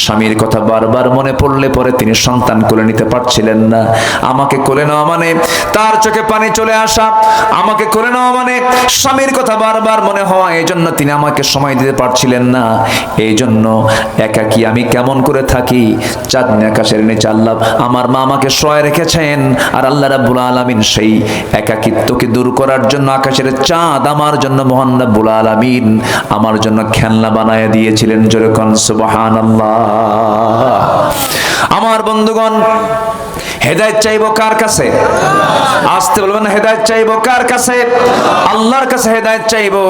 স্বামীর কথা বারবার মনে পড়লে পরে তিনি সন্তান কোলে নিতে পারছিলেন না। আমাকে কোলে নেওয়া মানে তার চোখে পানি চলে আসা, আমাকে করে নেওয়া মানে স্বামীর কথা বারবার মনে হওয়া, এই জন্য তিনি আমাকে সময় দিতে পারছিলেন না। এই জন্য একাকী আমি কেমন করে থাকি, চাঁদনি আকাশের নিচে আল্লাহ আমার মা আমাকে শোয়া রেখেছেন, আর আল্লাহ রাব্বুল আলামিন সেই একাকিত্বকে দূর করার জন্য আকাশের চাঁদ আমার জন্য, মহান রাব্বুল আলামিন আমার জন্য খেলনা বানায় দিয়েছিলেন। জোরে কোন সুবহানাল্লাহ। আমার বন্ধুগণ, হেদায়েত চাইবো কার কাছে? আসতে বলবেন, হেদায়েত চাইবো কার কাছে? আল্লাহর কাছে হেদায়েত চাইবো।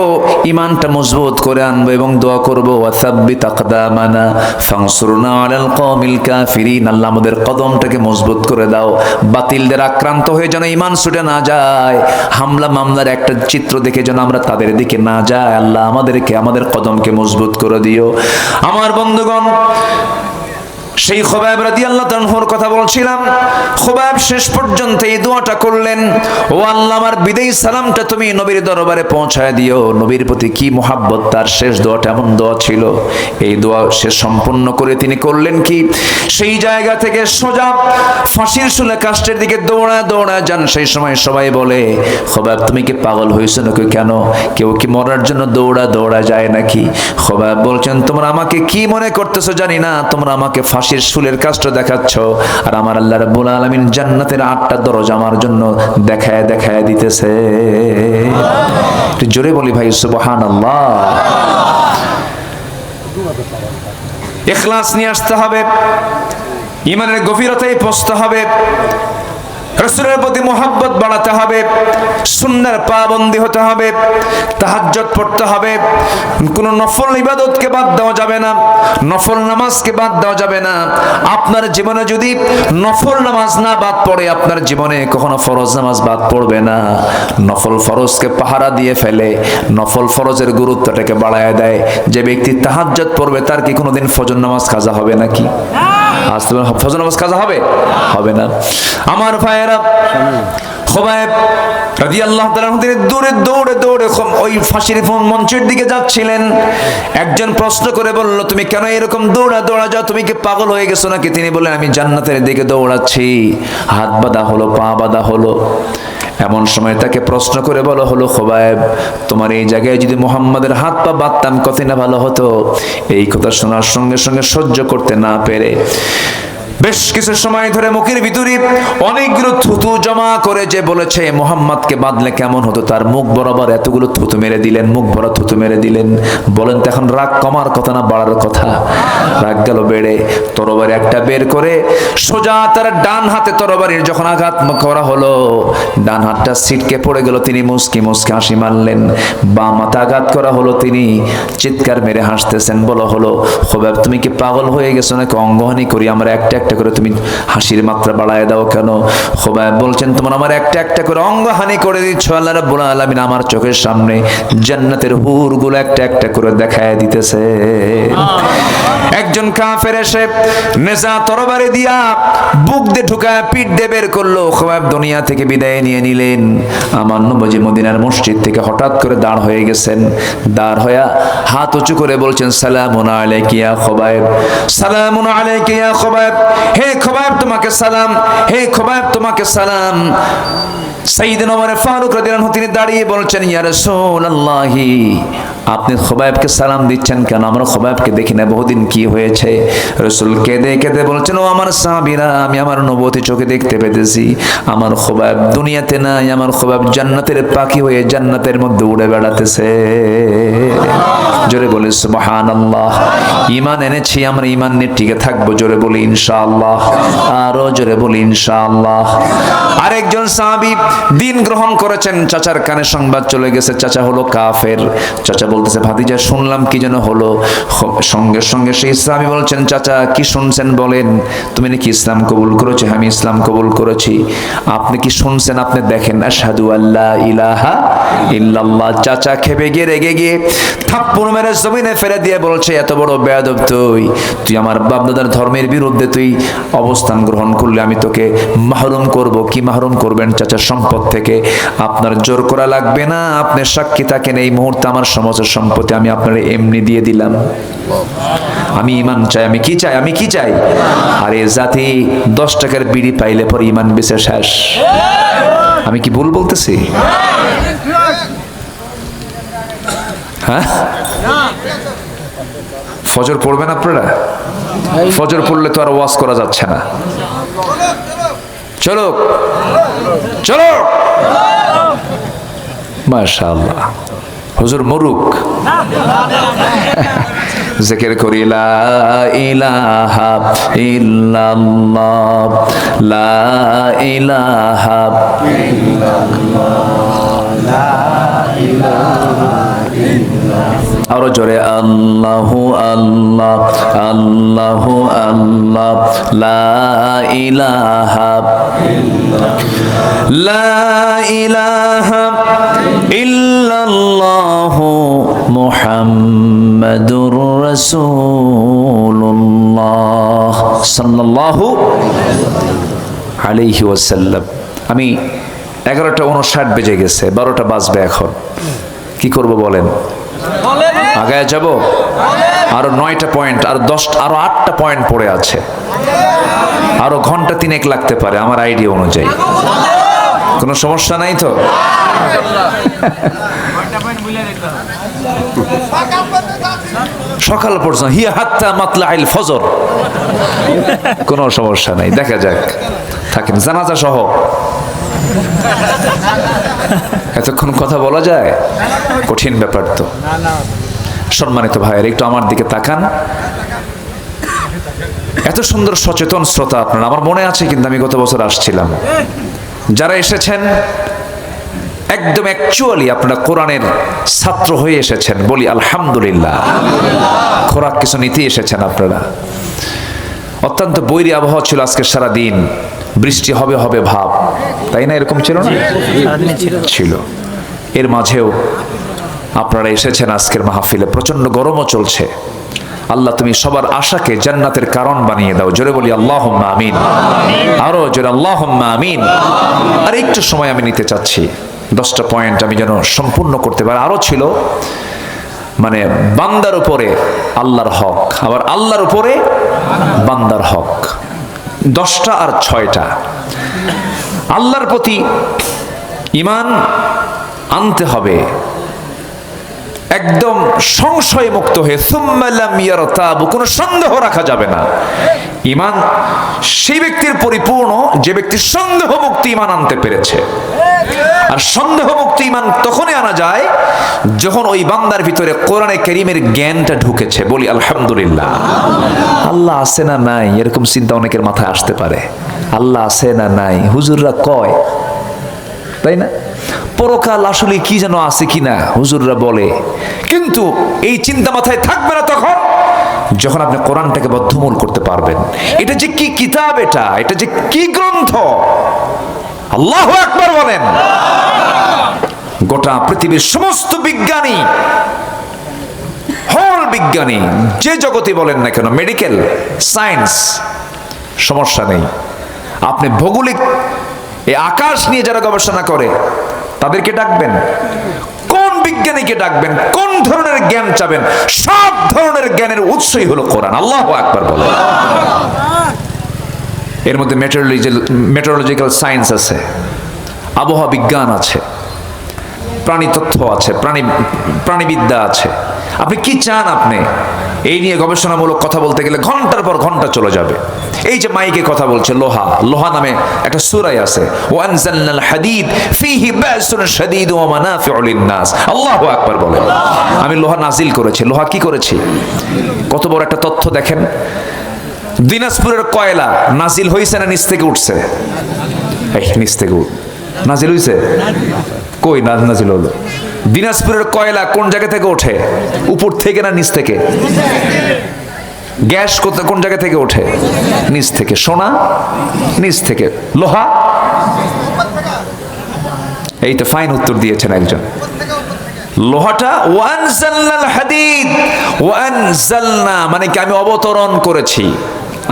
ঈমানটা মজবুত করে আনবো এবং দোয়া করবো, ওয়াসাব্বিত আকদামানা ফানসুরনা আলাল কওমিল কাফিরিন। আল্লাহ আমাদের কদমটাকে মজবুত করে দাও, বাতিলদের আক্রান্ত হয়ে যেন ঈমান ছুটে না যায়, হামলা মামলার একটা চিত্র দেখে যেন আমরা তাদের দিকে না যাই। আল্লাহ আমাদের কদমকে মজবুত করে দিও। আমার বন্ধুগণ, সেই খুবাইব রাদিয়াল্লাহু তাআলার কথা বলছিলাম। খুবাইব শেষ পর্যন্ত এই দোয়াটা করলেন, ও আল্লাহ আমার বিদায়ী সালামটা তুমি নবীর দরবারে পৌঁছায় দিও। নবীর প্রতি কি মুহাব্বত, তার শেষ দোয়াটা এমন দোয়া ছিল। এই দোয়া সে সম্পূর্ণ করে তিনি করলেন কি, সেই জায়গা থেকে সোজা ফাঁসির শুলে কাষ্টের দিকে দৌড়ায় দৌড়ায় যান। সেই সময় সবাই বলে, খুবাইব তুমি কি পাগল হয়েছো নাকি? কেন, কেউ কি মরার জন্য দৌড়া যায় নাকি? খুবাইব বলছেন, তোমরা আমাকে কি মনে করতেছো জানি না, তোমরা আমাকে ফাঁসির শুলের কাষ্ট দেখাচ্ছ, আর আমার আল্লাহ রাব্বুল আলামিন জান্নাতের 8টা দরজা আমার জন্য দেখায় দিতেছে। জোরে বলি ভাই সুবহানাল্লাহ। ইখলাস নিয়ে আসতে হবে, ঈমানের গভীরতায় পৌঁছতে হবে, রাসূলের প্রতি মুহাব্বত বাড়াতে হবে, সুন্নাহর পাবন্দি হতে হবে, তাহাজ্জুদ পড়তে হবে, কোন নফল ইবাদতকে বাদ দেওয়া যাবে না, নফল নামাজকে বাদ দেওয়া যাবে না। আপনার জীবনে যদি নফল নামাজ না বাদ পড়ে, আপনার জীবনে কখনো ফরজ নামাজ বাদ পড়বে না। নফল ফরজকে পাহারা দিয়ে ফেলে, নফল ফরজের গুরুত্বটাকে বাড়ায় দেয়। যে ব্যক্তি তাহাজ্জুদ পড়বে, তার কি কোনোদিন ফজর নামাজ কাজা হবে নাকি? আজ তো ফজর নামাজ কাজা হবে না। আমার ভাইয়েরা, খুবাইব রাদিয়াল্লাহু তাআলা তিনি দৌড়ে ওই ফাঁসির মঞ্চের দিকে যাচ্ছিলেন। একজন প্রশ্ন করে বলল, তুমি কেন এরকম দৌড়া যাও, তুমি কি পাগল হয়ে গেছো নাকি? তিনি বললেন, আমি জান্নাতের দিকে দৌড়াচ্ছি, হাত বাঁধা হলো, পা বাঁধা হলো। এমন সময় তাকে প্রশ্ন করে বলা হলো, খুবাইব তোমার এই জায়গায় যদি মুহাম্মাদের হাত পা বাঁধতাম কতই না ভালো হতো। এই কথা শোনার সঙ্গে সঙ্গে সহ্য করতে না পেরে বেশ কিছু সময় ধরে মুখের ভিতরে অনেকগুলো থুতু জমা করে যে বলেছে মুহাম্মাদকে বাঁধলে কেমন হতো, তার মুখ বরাবর এতগুলো থুতু মেরে দিলেন, মুখ ভরা থুতু মেরে দিলেন। বলেন তো এখন রাগ কমার কথা না বাড়ার কথা? রাগ গেল বেড়ে। তরবারি একটা বের করে সোজা তার ডান হাতে তরবারির যখন আঘাত করা হলো, ডান হাতটা ছিটকে পড়ে গেল, তিনি মুস্কি হাসি মারলেন। বাম হাতে আঘাত করা হলো, তিনি চিৎকার মেরে হাসতেছেন। বলা হলো, খুবাইব তুমি কি পাগল হয়ে গেছো নাকি? অঙ্গহানি করি আমরা একটা করে, তুমি হাসির মাত্রা বাড়ায় দাও কেন? খুবাইব বলছেন, তোমরা আমার একটা করে অঙ্গহানি করে দিচ্ছ, আল্লাহ রাব্বুল আলামিন আমার চোখের সামনে জান্নাতের হুরগুলো একটা করে দেখায় দিতেছে। একজন কাফের এসে নেজা তরবারি দিয়া বুক দিয়ে ঢুকায় পিঠ দিয়ে বের করলো। খুবাইব দুনিয়া থেকে বিদায় নিয়ে নিলেন। আমার নবী মদিনার মসজিদ থেকে হঠাৎ করে দাঁড় হয়ে গেছেন। দাঁড় হয়ে হাত উঁচু করে বলছেন, সালামুন আলাইকা ইয়া খুবাইব, সালামুন আলাইকা ইয়া খুবাইব, হে খুবাইব তোমাকে সালাম, হে খুবাইব তোমাকে সালাম। সাইয়েদনা ওমর ফারুক রাদিয়াল্লাহু আনহু তিনি দাঁড়িয়ে বলছেন, ইয়া রাসূলুল্লাহ আপনি খুবাইবকে সালাম দিচ্ছেন কেন? আমরা খুবাইবকে দেখি না বহুদিন, কি হয়েছে? রাসূল কেঁদে বলছেন, ও আমার সাহাবীরা, আমি আমার নবুয়তি চোখে দেখতে পেতেছি আমার খুবাইব দুনিয়াতে নাই, আমার খুবাইব জান্নাতের পাখি হয়ে জান্নাতের মধ্যে উড়ে বেড়াতেছে। জোরে বলি সুবহানাল্লাহ। ঈমান এনেছি, আমরা ঈমান নিয়ে টিকে থাকবো। জোরে বলি ইনশাআল্লাহ, আরো জোরে বলি ইনশাআল্লাহ। আরেকজন সাহাবী দিন গ্রহণ করেছেন, চাচার কানে সংবাদ চলে গেছে, চাচা হলো কাফের। চাচা বলতেছে, ভাতিজা শুনলাম কি যেন হলো। সঙ্গে সঙ্গে সেই সাহাবী বলছেন, চাচা কি শুনছেন বলেন? তুমি নাকি ইসলাম কবুল করেছো? আমি ইসলাম কবুল করেছি। আপনি কি শুনছেন? আপনি দেখেন, আশহাদু আল্লা ইলাহা ইল্লাল্লাহ। চাচা খেপে গিয়ে রেগে গিয়ে থাপ্পড় মেরে জমিনে ফেলে দিয়ে বলছে, এত বড় বেয়াদব তুই আমার বাপদাদার ধর্মের বিরুদ্ধে তুই অবস্থান গ্রহণ করলে আমি তোকে মাহরুম করব। কি মাহরুম করবেন চাচা? সম্পদ থেকে। আপনার জোর করা লাগবে না, আপনি সাক্ষী থাকেন, এই মুহূর্তে আমার সমস্ত সম্পত্তি আমি আপনার এমনি দিয়ে দিলাম। আমি ঈমান চাই, আমি কি চাই? আর এই জাতি 10 টাকার বিড়ি পাইলে পর ঈমান বেঁচে শেষ। আমি কি ভুল বলতেছি? হ্যাঁ, ফজর পড়বেন আপনারা? ফজর পড়লে তো আর ওয়াজ করা যাচ্ছে না। চলো মাশাআল্লাহ, হুজুর মরুক জিকির করি, লা ইলাহা ইল্লাল্লাহ, লা ইলাহা ইল্লাল্লাহ। আরো জোরে, আল্লাহু আল্লাহ আল্লাহু আল্লাহ, লা ইলাহা ইল্লাল্লাহ, মুহাম্মাদুর রাসূলুল্লাহ। সাল্লাল্লাহু আলাইহি ওয়াসাল্লাম। আমি 11:59 বেজে গেছে, 12টা বাজবে এখন। কি করব বলেন? আগায় যাব? আরো 9টা পয়েন্ট, আর 8টা পয়েন্ট পড়ে আছে। আরো ঘন্টা 3 লাগতে পারে আমার আইডিয়া অনুযায়ী। কোনো সমস্যা নাই তো? সকাল পর্যন্ত হিয়া হাত্তা মাতলাইল ফজর, কোনো সমস্যা নাই, দেখা যাক। থাকেন জানাজা সহ এতক্ষণ কথা বলা যায়? কঠিন ব্যাপার তো। সম্মানিত ভাইয়ের, একটু আমার দিকে তাকান। এত সুন্দর সচেতন শ্রোতা আপনারা, আমার মনে আছে কিন্তু আমি গত বছর আসছিলাম। যারা এসেছেন একদম অ্যাকচুয়ালি আপনারা কোরআনের ছাত্র হয়ে এসেছেন, বলি আলহামদুলিল্লাহ। খোরাক কিছু নিতে এসেছেন আপনারা। অত্যন্ত বৈরী আবহাওয়া ছিল আজকে সারা দিন, বৃষ্টি হবে হবে ভাব, তাই না? এরকম ছিল না? ছিল। এর মাঝেও আপনারা এসেছেন আজকের মাহফিলে। প্রচন্ড গরমও চলছে। আল্লাহ তুমি সবার আশাকে জান্নাতের কারণ বানিয়ে দাও। জোরে বলি আল্লাহুম্মা আমিন। আরো জোরে আল্লাহুম্মা আমিন। আর একটু সময় আমি নিতে চাচ্ছি, 10টা পয়েন্ট আমি যেন সম্পূর্ণ করতে পারি। আরো ছিল মানে বান্দার উপরে আল্লাহর হক, আবার আল্লাহর উপরে বান্দার হক। 10টা আর 6টা। আল্লাহর প্রতি ঈমান আনতে হবে একদম সংশয় মুক্ত হয়ে, সুম্মা লাম ইয়ারতাবু, কোনো সন্দেহ রাখা যাবে না। ঈমান সেই ব্যক্তির পরিপূর্ণ যে ব্যক্তি সন্দেহ মুক্ত ঈমান আনতে পেরেছে। আর সন্দেহ মুক্ত ঈমান তখনই আনা যায় যখন ওই বান্দার ভিতরে কোরআনে কারীমের জ্ঞানটা ঢুকেছে। বলি আলহামদুলিল্লাহ। আল্লাহ আছে না নাই, এরকম চিন্তা অনেকের মাথায় আসতে পারে। আল্লাহ আছে না নাই হুজুররা কয়, তাই না? পরকাল আসলে কি যেন আছে কিনা হুজুররা বলে, কিন্তু এই চিন্তা মাথায় থাকবে না তখন যখন আপনি কোরআনটাকে বদ্ধমূল করতে পারবেন। এটা যে কি কিতাব, এটা যে কি গ্রন্থ! আল্লাহু আকবার বলেন। গোটা পৃথিবীর সমস্ত বিজ্ঞানী, হল বিজ্ঞানী, যে জগতে বলেন না কেন, মেডিকেল সায়েন্স, সমস্যা নেই। আপনি ভৌগোলিক এই আকাশ নিয়ে যারা গবেষণা করে তাদেরকে ডাকবেন, কোন বিজ্ঞানীকে ডাকবেন, কোন ধরনের জ্ঞান চাবেন, সব ধরনের জ্ঞানের উৎসই হলো কোরআন। আল্লাহু আকবার বলেন। এর মধ্যে মেট্রোলজিক্যাল সায়েন্স আছে, আবহাওয়া বিজ্ঞান আছে, প্রাণী তথ্য আছে, প্রাণীবিদ্যা আছে। আপনি কি চান? আপনি এই নিয়ে গবেষণামূলক কথা বলতে গেলে ঘন্টার পর ঘন্টা চলে যাবে। এই যে মাইকে কথা বলছে, লোহা নামে একটা সূরা আছে, ওয়ানজালনাল হাদিদ ফীহি বাসুন শাদীদু ওয়া মানাফিউ লিন-নাস। আল্লাহু আকবার বলেন। আমি লোহা নাজিল করেছি। লোহা কি করেছি? কত বড় একটা তথ্য দেখেন। দিনাজপুরের কয়লা নাজিল হইছে না নিচ থেকে উঠছে? এই নিচ থেকে নাজিল হইছে? কই নাজিল হলো? দিনাজপুরের কয়লা কোন জায়গা থেকে ওঠে? উপর থেকে না নিচ থেকে? গ্যাস কোন জায়গা থেকে ওঠে? নিচ থেকে। সোনা নিচ থেকে। লোহা? এই তো ফাইন উত্তর দিয়েছেন একজন। লোহাটা ওয়ানজালনাল হাদিদ, ওয়ানজালনা মানে কি আমি অবতরণ করেছি,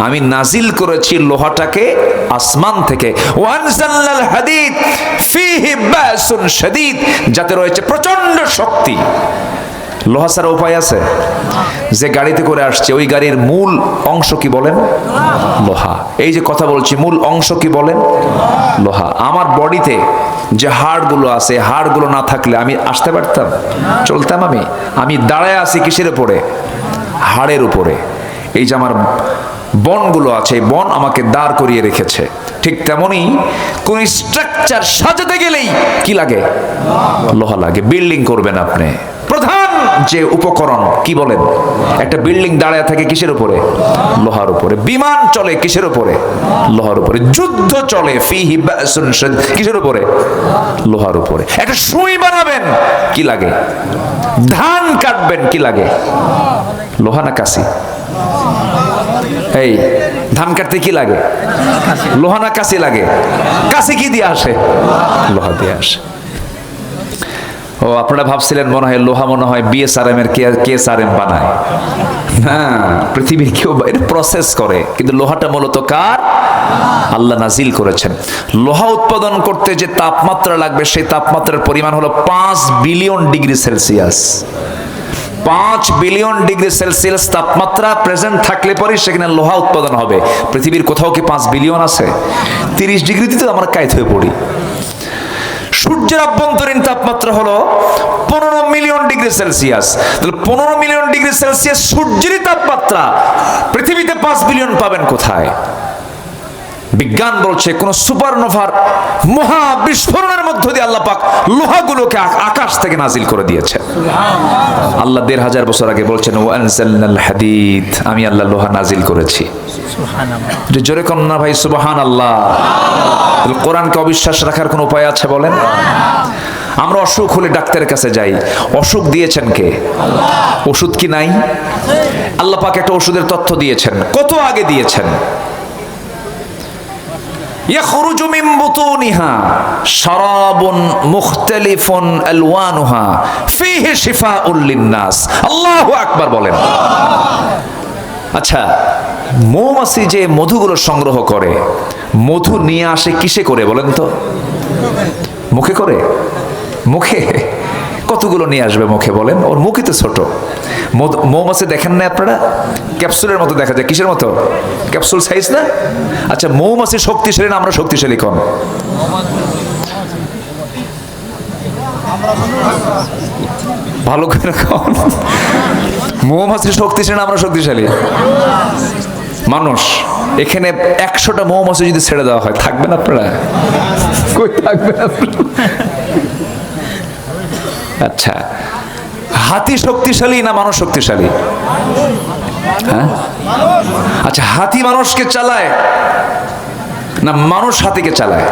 আমি নাজিল করেছি লোহাটাকে আসমান থেকে। ওয়ানজালনাল হাদিদ ফীহি বাসুন শাদীদ, যাতে রয়েছে প্রচন্ড শক্তি। লোহা ছাড়া উপায় আছে? যে গাড়িতে করে আসছে ওই গাড়ির মূল অংশ কি বলেন? লোহা। এই যে কথা বলছি মূল অংশ কি বলেন? লোহা। আমার বডিতে যে হাড়গুলো আছে, হাড়গুলো না থাকলে আমি আসতে পারতাম, চলতাম? আমি দাঁড়ায় আছি কিসের উপরে? হাড়ের উপরে। এই যে আমার বনগুলো আছে, এই বন আমাকে দাঁড় করিয়ে রেখেছে। ঠিক তেমনি কোন স্ট্রাকচার সাজাতে গেলেই কি লাগে? লোহা লাগে। বিল্ডিং করবেন আপনি, প্রধান যে উপকরণ কি বলেন? একটা বিল্ডিং দাঁড়ায় থাকে কিসের উপরে? লোহার উপরে। বিমান চলে কিসের উপরে? লোহার উপরে। যুদ্ধ চলে ফীহি বাসুন শাদীদ কিসের উপরে? লোহার উপরে। একটা সুই বানাবেন কি লাগে? ধান কাটবেন কি লাগে? লোহা না কাঁচি? এই ধান কাটতে কি লাগে? লোহা না কাঁচি লাগে? কাঁচি কি দিয়ে আসে? লোহা দিয়ে আসে। ও আপনারা ভাবছিলেন মনে হয় লোহা মনে হয় বিএসআরএম এর কেএসআরএম বানায়, না, পৃথিবীর কেউ এটা প্রসেস করে, কিন্তু লোহাটা মূলত কার? আল্লাহ নাজিল করেছেন। লোহা উৎপাদন করতে যে তাপমাত্রা লাগবে সেই তাপমাত্রার পরিমাণ হলো 5 billion degree Celsius. 5 billion degree Celsius তাপমাত্রা প্রেজেন্ট থাকলে পরে সেখানে লোহা উৎপাদন হবে। পৃথিবীর কোথাও কি 5 বিলিয়ন আছে? 30 ডিগ্রিতে তো আমরা কায়েত হয়ে পড়ি। সূর্যের আভ্যন্তরীণ তাপমাত্রা হলো 15 মিলিয়ন ডিগ্রি সেলসিয়াস। তাহলে 15 মিলিয়ন ডিগ্রি সেলসিয়াস সূর্যেরই তাপমাত্রা, পৃথিবীতে 5 বিলিয়ন পাবেন কোথায়? বিজ্ঞান বলছে কোন সুপারনোভার মহা বিস্ফোরণের মধ্য দিয়ে আল্লাহ পাক লোহাগুলোকে আকাশ থেকে নাজিল করে দিয়েছেন। আল্লাহ 1500 বছর আগে বলছেন ওয়ানজালনাল হাদিদ, আমি আল্লাহ লোহা নাজিল করেছি। সুবহানাল্লাহ, জোরে কোন না ভাই সুবহানাল্লাহ। কোরআনকে অবিশ্বাস রাখার কোন উপায় আছে বলেন? আমরা অসুখ হলে ডাক্তারের কাছে যাই, অসুখ দিয়েছেন কে? আল্লাহ। ওষুধ কি নাই? আল্লাহ পাক একটা ওষুধের তথ্য দিয়েছেন, কত আগে দিয়েছেন। يخرج من بطونها شراب مختلف ألوانها فيه شفاء للناس। الله أكبر বলেন। আচ্ছা, মৌমাছি যে মধুগুলো সংগ্রহ করে, মধু নিয়ে আসে কিসে করে বলেন তো? মুখে করে? মুখে কতগুলো নিয়ে আসবে মুখে বলেন? ওর মুখই তো ছোট। মৌমাছি দেখেন না আপনারা? ক্যাপসুলের মতো দেখা যায়। কিসের মতো? ক্যাপসুল সাইজ না? আচ্ছা, মৌমাছি শক্তিশালী না আমরা শক্তিশালী? কোন? ভালো করে কোন? মৌমাছি শক্তিশালী না আমরা শক্তিশালী? মানুষ। এখানে 100টা মৌমাছি যদি ছেড়ে দেওয়া হয়, থাকবেন আপনারা? কই থাকবেন আপনারা? আচ্ছা, হাতি শক্তিশালী না মানুষ শক্তিশালী? হ্যাঁ, আচ্ছা, হাতি মানুষকে চালায় না মানুষ হাতিকে চালায়?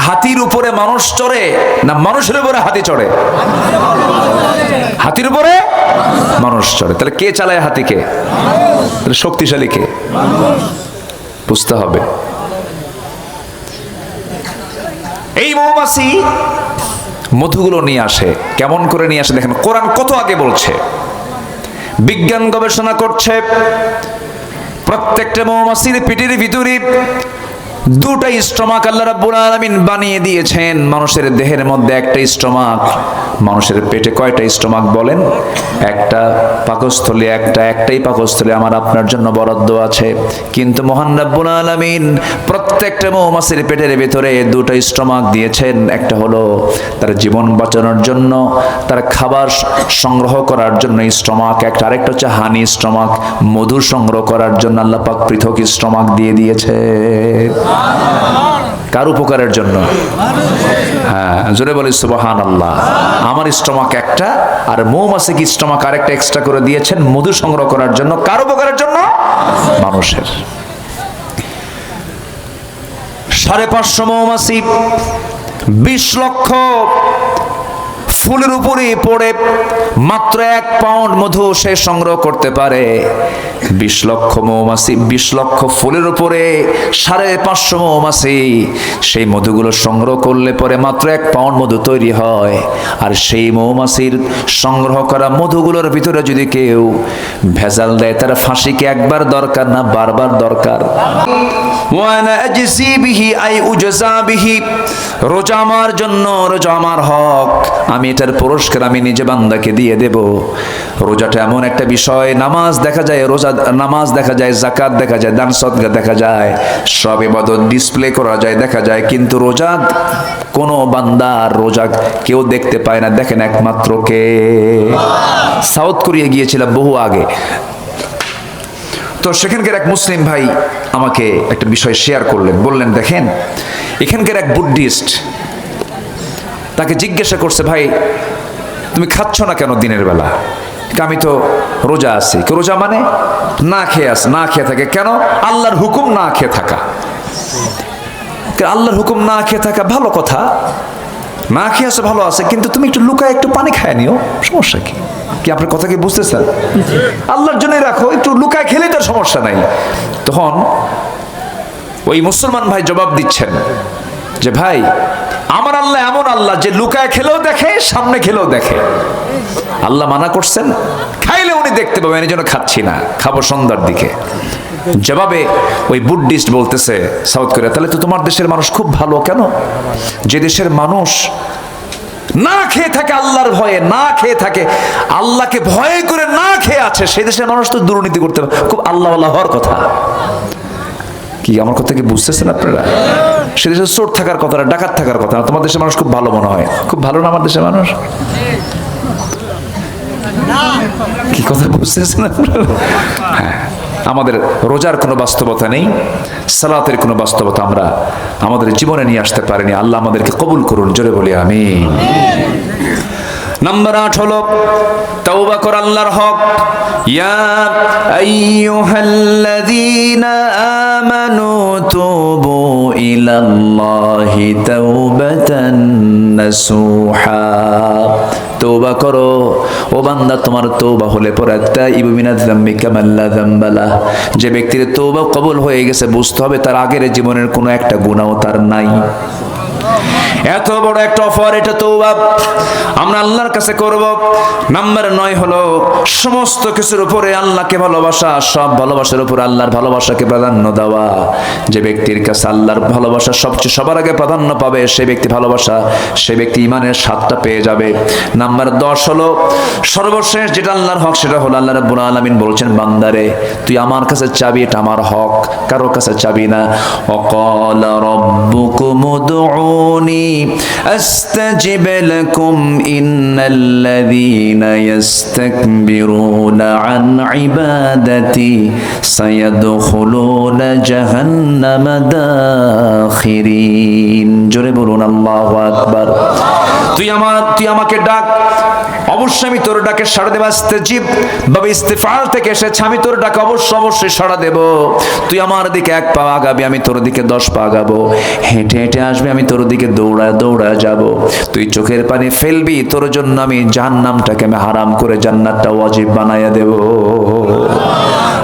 হাতির উপরে মানুষ চড়ে না মানুষের উপরে হাতি চড়ে? হাতির উপরে মানুষ চড়ে। তাহলে কে চালায় হাতিকে? তাহলে শক্তিশালী কে? বুঝতে হবে। এই মৌমাছি মধুগুলো নিয়ে আসে, কেমন করে নিয়ে আসে দেখেন। কোরআন কত আগে বলছে, বিজ্ঞান গবেষণা করছে, প্রত্যেকটা মৌমাছির পেটের ভিতরে 2টা স্টমাক আল্লাহ রাব্বুল আলামিন বানিয়ে দিয়েছেন। মানুষের দেহের মধ্যে একটা স্টমাক, মানুষের পেটে কয়টা স্টমাক বলেন? একটা পাকস্থলী, একটাই পাকস্থলী আমার আপনার জন্য বরাদ্দ আছে। কিন্তু মহান রাব্বুল আলামিন প্রত্যেকটা মৌমাছির পেটের ভিতরে 2টা স্টমাক দিয়েছেন। একটা হলো তার জীবন বাঁচানোর জন্য, তার খাবার সংগ্রহ করার জন্য স্টমাক, আরেকটা হচ্ছে হানি স্টমাক, মধু সংগ্রহ করার জন্য আল্লাহ পাক পৃথক স্টমাক দিয়ে দিয়েছে। কার উপকারের জন্য? হ্যাঁ, জোরে বলি সুবহানাল্লাহ। আমার স্টমাক একটা, আর মৌমাছি কি স্টমাক আরেকটা এক্সট্রা করে দিয়েছেন মধু সংগ্রহ করার জন্য। কার উপকারের জন্য? মানুষের। 550 মৌমাছি 20 লক্ষ ফুলের উপরে পড়ে মাত্র 1 পাউন্ড মধু সে সংগ্রহ করতে পারে। 20 লক্ষ মৌমাছি 20 লক্ষ ফুলের উপরে 550 মৌমাছি সেই মধুগুলো সংগ্রহ করলে পরে মাত্র 1 পাউন্ড মধু তৈরি হয়। আর সেই মৌমাছির সংগ্রহ করা মধুগুলোর ভিতরে যদি কেউ ভেজাল দেয়, তার ফাঁসি কি একবার দরকার না বারবার দরকার? ওয়ানা আজসি বিহি আই উজসা বিহি, রোজা আমার জন্য, রোজা আমার হক, আমি এটার পুরস্কার আমি নিজে বান্দাকে দিয়ে দেব। রোজাটা এমন একটা বিষয়, নামাজ দেখা যায়, নামাজ দেখা যায়, যাকাত দেখা যায়, দান সদকা দেখা যায়, সব ইবাদত ডিসপ্লে করা যায়, দেখা যায়, কিন্তু রোজা কোনো বান্দার রোজা কেউ দেখতে পায় না। দেখেন একমাত্র কে? সাউথ কোরিয়া গিয়েছিলাম বহু আগে, তো সেখানকার এক মুসলিম ভাই আমাকে একটা বিষয় শেয়ার করলেন। বললেন দেখেন, এখানকার এক বুদ্ধিস্ট তাকে জিজ্ঞাসা করছে, ভাই তুমি খাচ্ছ না কেন দিনের বেলা? আমি তো রোজা আছি। রোজা মানে না খেয়ে থাকে। কেন? আল্লাহর হুকুম না খেয়ে থাকা। আল্লাহর হুকুম না খেয়ে থাকা ভালো কথা, না খেয়ে আছে ভালো আছে, কিন্তু তুমি একটু লুকায় একটু পানি খায় নিও, সমস্যা কি? কি আপনার কথা কি বুঝতেছেন? আল্লাহর জন্যই রাখো, একটু লুকায় খেলে তার সমস্যা নাই। তখন ওই মুসলমান ভাই জবাব দিচ্ছেন যে ভাই আমার আল্লাহ এমন আল্লাহ যে লুকায় খেলেও দেখে, সামনে খেলেও দেখে। আল্লাহ মানা করছেন, খাইলে উনি দেখতে পাবেন, এই জন্য খাচ্ছি না, খাবো সন্ধ্যার দিকে। জবাবে ওই বুদ্ধিস্ট বলতেছে সাউথ কোরিয়া, তাহলে তো তোমার দেশের মানুষ খুব ভালো। কেন? যে দেশের মানুষ না খেয়ে থাকে আল্লাহর ভয়ে, না খেয়ে থাকে আল্লাহকে ভয় করে, না খেয়ে আছে, সেই দেশের মানুষ তো দুর্নীতি করতে পারে, খুব আল্লাহওয়ালা হওয়ার কথা। কি আমার কথা কি বুঝতেছেন আপনারা? সে দেশে চোর থাকার কথা না, ডাকাত থাকার কথা না। তোমার দেশের মানুষ খুব ভালো মনে হয়, খুব ভালো না আমার দেশের মানুষ? কি কথা বুঝতেছেন আপনারা? হ্যাঁ, আমাদের রোজার কোনো বাস্তবতা নেই, সালাতের কোনো বাস্তবতা আমরা আমাদের জীবনে নিয়ে আসতে পারিনি। আল্লাহ আমাদেরকে কবুল করুন, জোরে বলি আমিন। নাম্বার 8 হলো তওবা করা আল্লাহর হক। ইয়া আইয়ুহাল্লাযীনা আমানু তুবু ইলাল্লাহি তাওবাতান নাসুহা। তওবা করো ও বান্দা, তোমার তওবা হলে পরে তাইবু মিনাজ যামবি কামা লা যামবা লাহ। যে ব্যক্তির তওবা কবুল হয়ে গেছে, বুঝতে হবে তার আগের জীবনের কোনো একটা গুনাহও তার নাই। এত বড় একটা অফার এটা তওবা আমরা আল্লাহর কাছে করব। নাম্বার 9 হলো সমস্ত কিছুর উপরে আল্লাহকে ভালোবাসা, সব ভালোবাসার উপরে আল্লাহর ভালোবাসাকে প্রাধান্য দেওয়া। যে ব্যক্তির কাছে আল্লাহর ভালোবাসা সবচেয়ে সবার আগে প্রাধান্য পাবে, সে ব্যক্তি ভালোবাসা, সে ব্যক্তি ঈমানের স্বাদটা পেয়ে যাবে। নাম্বার 10 হলো সর্বশেষ যেটা আল্লাহর হক, সেটা হলো আল্লাহ রাব্বুল আলামিন বলছেন, বান্দারে তুই আমার কাছে চাবি, এটা আমার হক, কারো কাছে চাবি না। ওয়াকালা রাব্বুকুম উদউনি أستجب لكم إن الذين يستكبرون عن عبادتي سيدخلون جهنم داخرين জোরে বলুন আল্লাহু আকবার। তুই আমাকে ডাক, অবশ্যই আমি তোর ডাকে সাড়া দেব। ইস্তেজিব বা ইস্তিফাল থেকে এসেছে, আমি তোর ডাকে অবশ্যই সাড়া দেব। তুই আমার দিকে 1 পা আগাবি, আমি তোর দিকে 10 পা আগাবো। হেঁটে হেঁটে আসবি, আমি তোর দিকে দৌড়া যাব। তুই চোখের পানি ফেলবি, তোর জন্য আমি জাহান্নামটাকে আমি হারাম করে জান্নাতটা ওয়াজিব বানায়া দেব।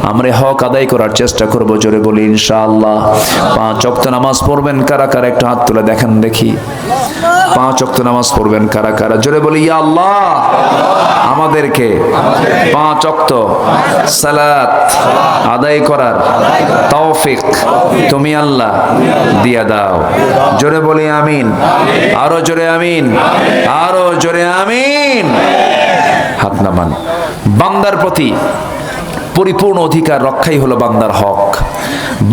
আমরা হক আদায় করার চেষ্টা করব, জোরে বলি ইনশাআল্লাহ। 5 ওয়াক্ত নামাজ পড়বেন কারা কারা? একটু হাত তুলে দেখান দেখি। 5 ওয়াক্ত নামাজ পড়বেন কারা কারা? জোরে বলি ইয়া আল্লাহ, আমাদেরকে 5 ওয়াক্ত সালাত আদায় করার তৌফিক তুমি আল্লাহ দিয়া দাও। জোরে বলি আমিন, আরো জোরে আমিন, আরো জোরে আমিন। হাত নামান। বান্দার প্রতি পরিপূর্ণ অধিকার রক্ষাই হলো বান্দার হক।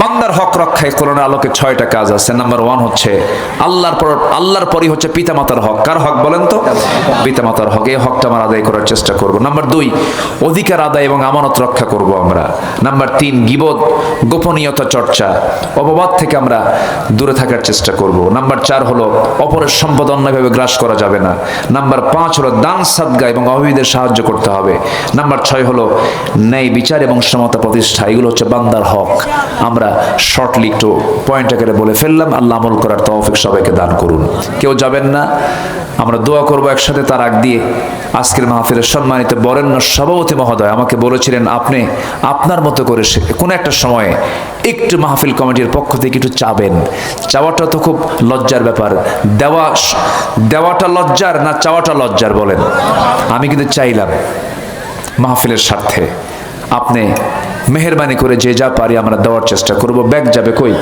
বান্দার হক রক্ষায় কোরআনের আলোকে 6টা কাজ আছে। নাম্বার 1 হচ্ছে আল্লাহর পরই হচ্ছে পিতামাতার হক। কার হক বলেন তো? পিতামাতার হক। এই হকটা আমরা আদায় করার চেষ্টা করব। নাম্বার 2 অধিকার আদায় এবং আমানত রক্ষা করব আমরা। নাম্বার 3 গীবত, গোপনীয়তা চর্চা, অপবাদ থেকে আমরা দূরে থাকার চেষ্টা করব। নাম্বার 4 হলো অপরের সম্পদ অন্যায়ভাবে গ্রাস করা যাবে না। নাম্বার 5 হলো দান সাদকা এবং অভাবীদের সাহায্য করতে হবে। নাম্বার 6 হলো ন্যায় বিচার এবং সমতা প্রতিষ্ঠা। এগুলো হচ্ছে বান্দার হক। আমরা শর্টলি একটু পয়েন্ট আকারে বলে ফেললাম। আল্লাহ আমল করার তৌফিক সবাইকে দান করুন। কেউ যাবেন না, আমরা দোয়া করব একসাথে। তার আগ দিয়ে আজকের মাহফিলের সম্মানিত বরেণ্য সভাপতি মহোদয় আমাকে বলেছিলেন, আপনি আপনার মতো করে কোন একটা সময়ে একটু মাহফিল কমিটির পক্ষ থেকে একটু চাবেন। চাওয়াটা তো খুব লজ্জার ব্যাপার। দেওয়াটা লজ্জার না চাওয়াটা লজ্জার বলেন? আমি কিন্তু চাইলাম মাহফিলের স্বার্থে আপনি মেহেরবানি করে যে যা পারি আমরা দেওয়ার চেষ্টা করব। ব্যাগ যাবে কই?